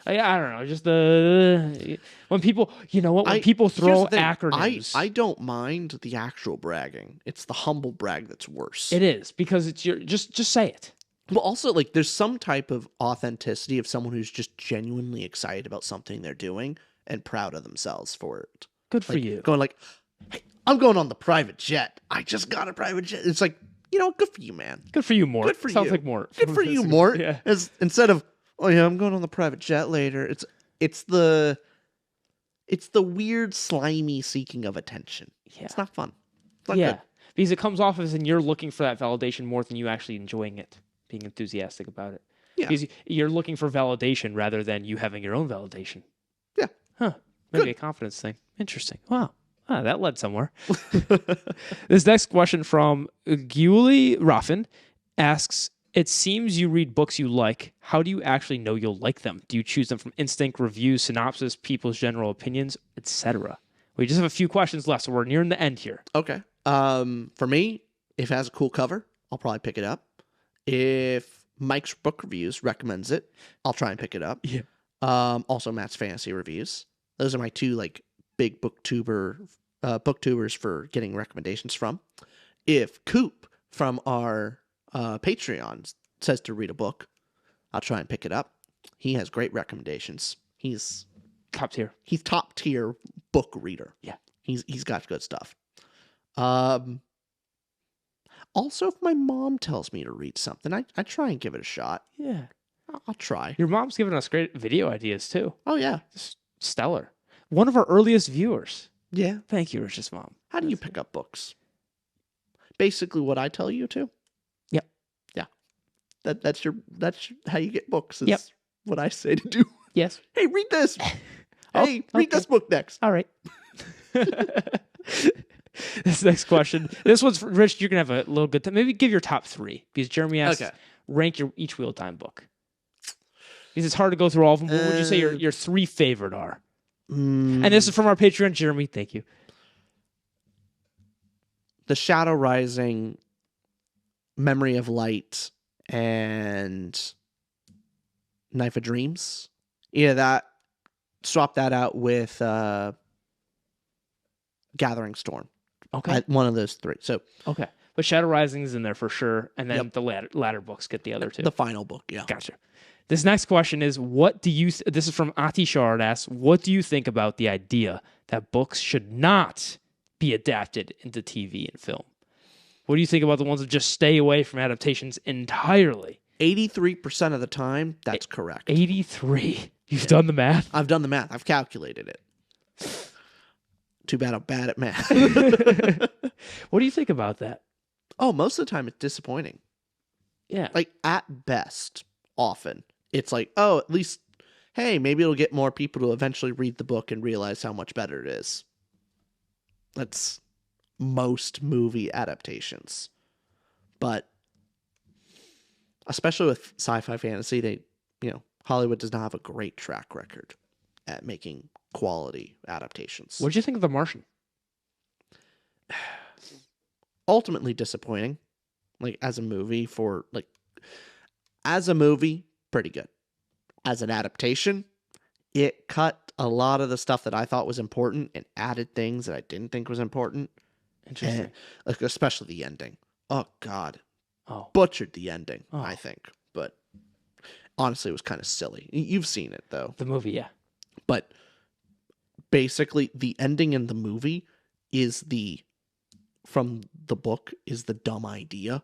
I don't know. Just when people, when people throw acronyms. I don't mind the actual bragging. It's the humble brag that's worse. It is, because it's just say it. Well, also, like, there's some type of authenticity of someone who's just genuinely excited about something they're doing and proud of themselves for it. Good for you. Going like, hey, I'm going on the private jet. I just got a private jet. It's like, good for you, man. Good for you, Mort. Good for Sounds you. like Mort. Good for you, Mort. Yeah. Instead of, oh yeah, I'm going on the private jet later. It's the weird, slimy seeking of attention. Yeah. It's not fun. It's not Yeah. good. Because it comes off as in you're looking for that validation more than you actually enjoying it, being enthusiastic about it. Yeah. Because you're looking for validation rather than you having your own validation. Yeah. Huh. Maybe a confidence thing. Interesting. Wow. That led somewhere. This next question from Giuli Raffin asks, it seems you read books you like. How do you actually know you'll like them? Do you choose them from instinct, reviews, synopsis, people's general opinions, etc.? We just have a few questions left, so we're nearing the end here. Okay. For me, if it has a cool cover, I'll probably pick it up. If Mike's Book Reviews recommends it, I'll try and pick it up. Yeah. Also Matt's Fantasy Reviews. Those are my two big booktubers for getting recommendations from. If Coop from our Patreon says to read a book, I'll try and pick it up. He has great recommendations. He's top tier. He's top tier book reader. Yeah. He's got good stuff. Also, if my mom tells me to read something, I try and give it a shot. Yeah. I'll try. Your mom's giving us great video ideas too. Oh, yeah. Just stellar. One of our earliest viewers. Yeah. Thank you, Rich's mom. How do you pick up books? Basically what I tell you to? Yep. Yeah. That's how you get books. Is Yep. what I say to do. Yes. Hey, read this. Oh, Hey, read this book next. All right. This next question. This one's for Rich. You're going to have a little good time. Maybe give your top three, because Jeremy asked, rank each Wheel-Time book. Because it's hard to go through all of them. What would you say your three favorite are? And this is from our Patreon, Jeremy. Thank you. The Shadow Rising, Memory of Light, and Knife of Dreams. Yeah, swap that out with Gathering Storm. Okay. One of those three. So okay. But Shadow Rising is in there for sure. And then the latter books get the other two. The final book, yeah. Gotcha. This next question is, this is from Ati Shard asks, what do you think about the idea that books should not be adapted into TV and film? What do you think about the ones that just stay away from adaptations entirely? 83% of the time, that's correct. 83. You've done the math? I've done the math. I've calculated it. Too bad I'm bad at math. What do you think about that? Oh, most of the time it's disappointing. Yeah. Like, at best, often, it's like, oh, at least, hey, maybe it'll get more people to eventually read the book and realize how much better it is. That's most movie adaptations. But especially with sci-fi fantasy, Hollywood does not have a great track record at making quality adaptations. What did you think of The Martian? Ultimately disappointing. Like, as a movie, pretty good. As an adaptation, it cut a lot of the stuff that I thought was important and added things that I didn't think was important. Interesting. And, especially the ending. Oh, God. Oh. Butchered the ending, Oh. I think. But honestly, it was kind of silly. You've seen it, though. The movie, yeah. But basically, the ending in the movie from the book is the dumb idea.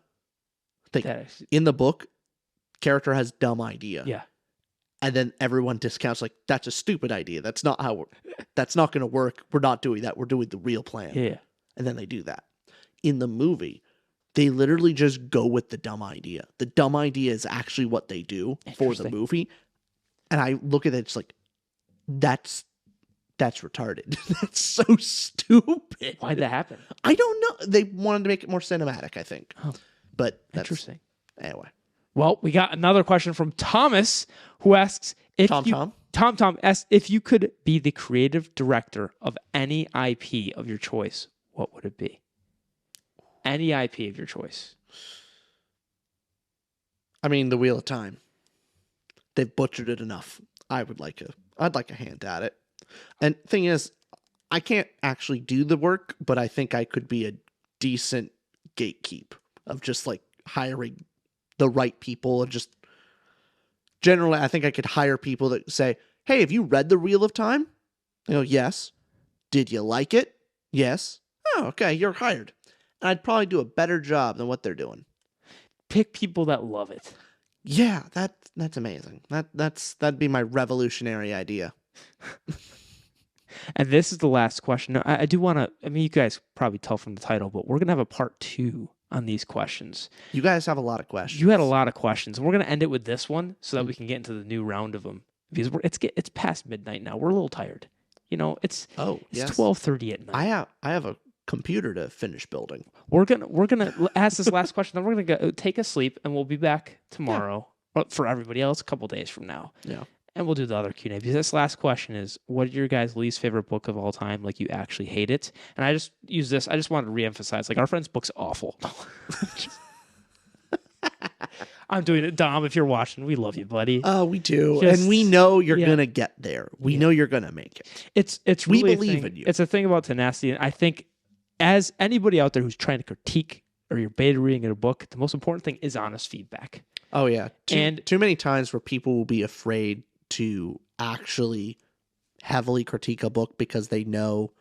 In the book, character has dumb idea. Yeah. And then everyone discounts, like, that's a stupid idea. That's not that's not going to work. We're not doing that. We're doing the real plan. Yeah. And then they do that. In the movie, they literally just go with the dumb idea. The dumb idea is actually what they do for the movie. And I look at it, it's like, that's retarded. That's so stupid. Why'd that happen? I don't know. They wanted to make it more cinematic, I think. Oh, but that's interesting. Anyway. Well, we got another question from Thomas, who asks Tom asks, if you could be the creative director of any IP of your choice, what would it be? Any IP of your choice. I mean, The Wheel of Time. They've butchered it enough. I'd like a hand at it. And thing is, I can't actually do the work, but I think I could be a decent gatekeep of just like hiring the right people, and just generally I think I could hire people that say, hey, have you read The Wheel of Time? They go, yes. Did you like it? Yes. Oh, okay, you're hired. And I'd probably do a better job than what they're doing. Pick people that love it. Yeah, that's amazing. That'd be my revolutionary idea. And this is the last question. I do want to, I mean, you guys probably tell from the title, but we're going to have a part 2 on these questions. You guys have a lot of questions. You had a lot of questions. And we're going to end it with this one so that we can get into the new round of them. Because it's past midnight now. We're a little tired. It's 12:30 at night. I have a computer to finish building. We're gonna ask this last question, then we're gonna go take a sleep, and we'll be back tomorrow. Yeah. For everybody else, a couple days from now. Yeah. And we'll do the other Q&A. Because this last question is, what is your guys' least favorite book of all time? Like, you actually hate it. And I just use this. I just wanted to reemphasize, like, our friend's book's awful. I'm doing it, Dom. If you're watching, we love you, buddy. Oh, we do, and we know you're gonna get there. We know you're gonna make it. It's really we believe in you. It's a thing about tenacity, and I think as anybody out there who's trying to critique or you're beta reading a book, the most important thing is honest feedback. Oh yeah, too many times where people will be afraid to actually heavily critique a book because they know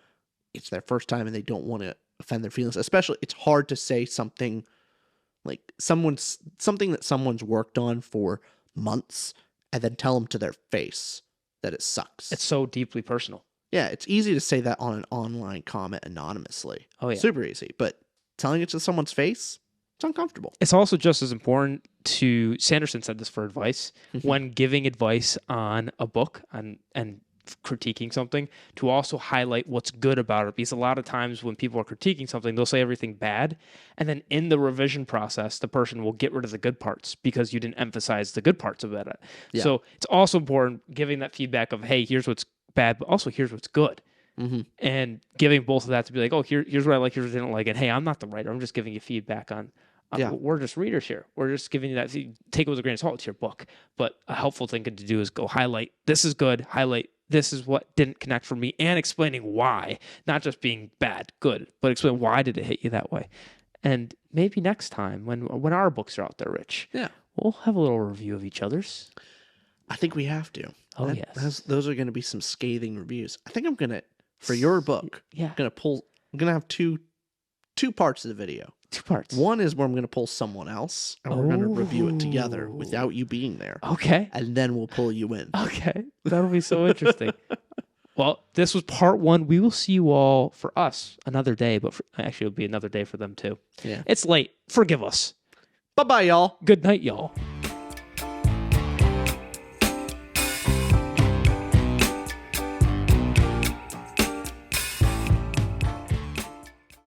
it's their first time and they don't want to offend their feelings. Especially, it's hard to say something like something that someone's worked on for months and then tell them to their face that it sucks. It's so deeply personal. Yeah, it's easy to say that on an online comment anonymously. Oh yeah, super easy. But telling it to someone's face, it's uncomfortable. It's also just as important to, Sanderson said this for advice, when giving advice on a book and critiquing something, to also highlight what's good about it. Because a lot of times when people are critiquing something, they'll say everything bad. And then in the revision process, the person will get rid of the good parts because you didn't emphasize the good parts about it. Yeah. So it's also important giving that feedback of, hey, here's what's bad, but also here's what's good. Mm-hmm. And giving both of that to be like, oh, here's what I like, here's what I didn't like. And hey, I'm not the writer. I'm just giving you feedback on we're just readers here. We're just giving you that. Take it with a grain of salt. It's your book. But a helpful thing to do is go highlight, this is good, highlight, this is what didn't connect for me, and explaining why. Not just being bad, good, but explain why did it hit you that way. And maybe next time when our books are out there, Rich, we'll have a little review of each other's. I think we have to. Oh, yes. Those are going to be some scathing reviews. I think I'm going to, for your book, I'm going to have two parts of the video. 2 parts. One is where I'm going to pull someone else, and we're going to review it together without you being there. Okay. And then we'll pull you in. Okay. That'll be so interesting. Well, this was part 1. We will see you all for us another day, but actually it'll be another day for them too. Yeah. It's late. Forgive us. Bye-bye, y'all. Good night, y'all.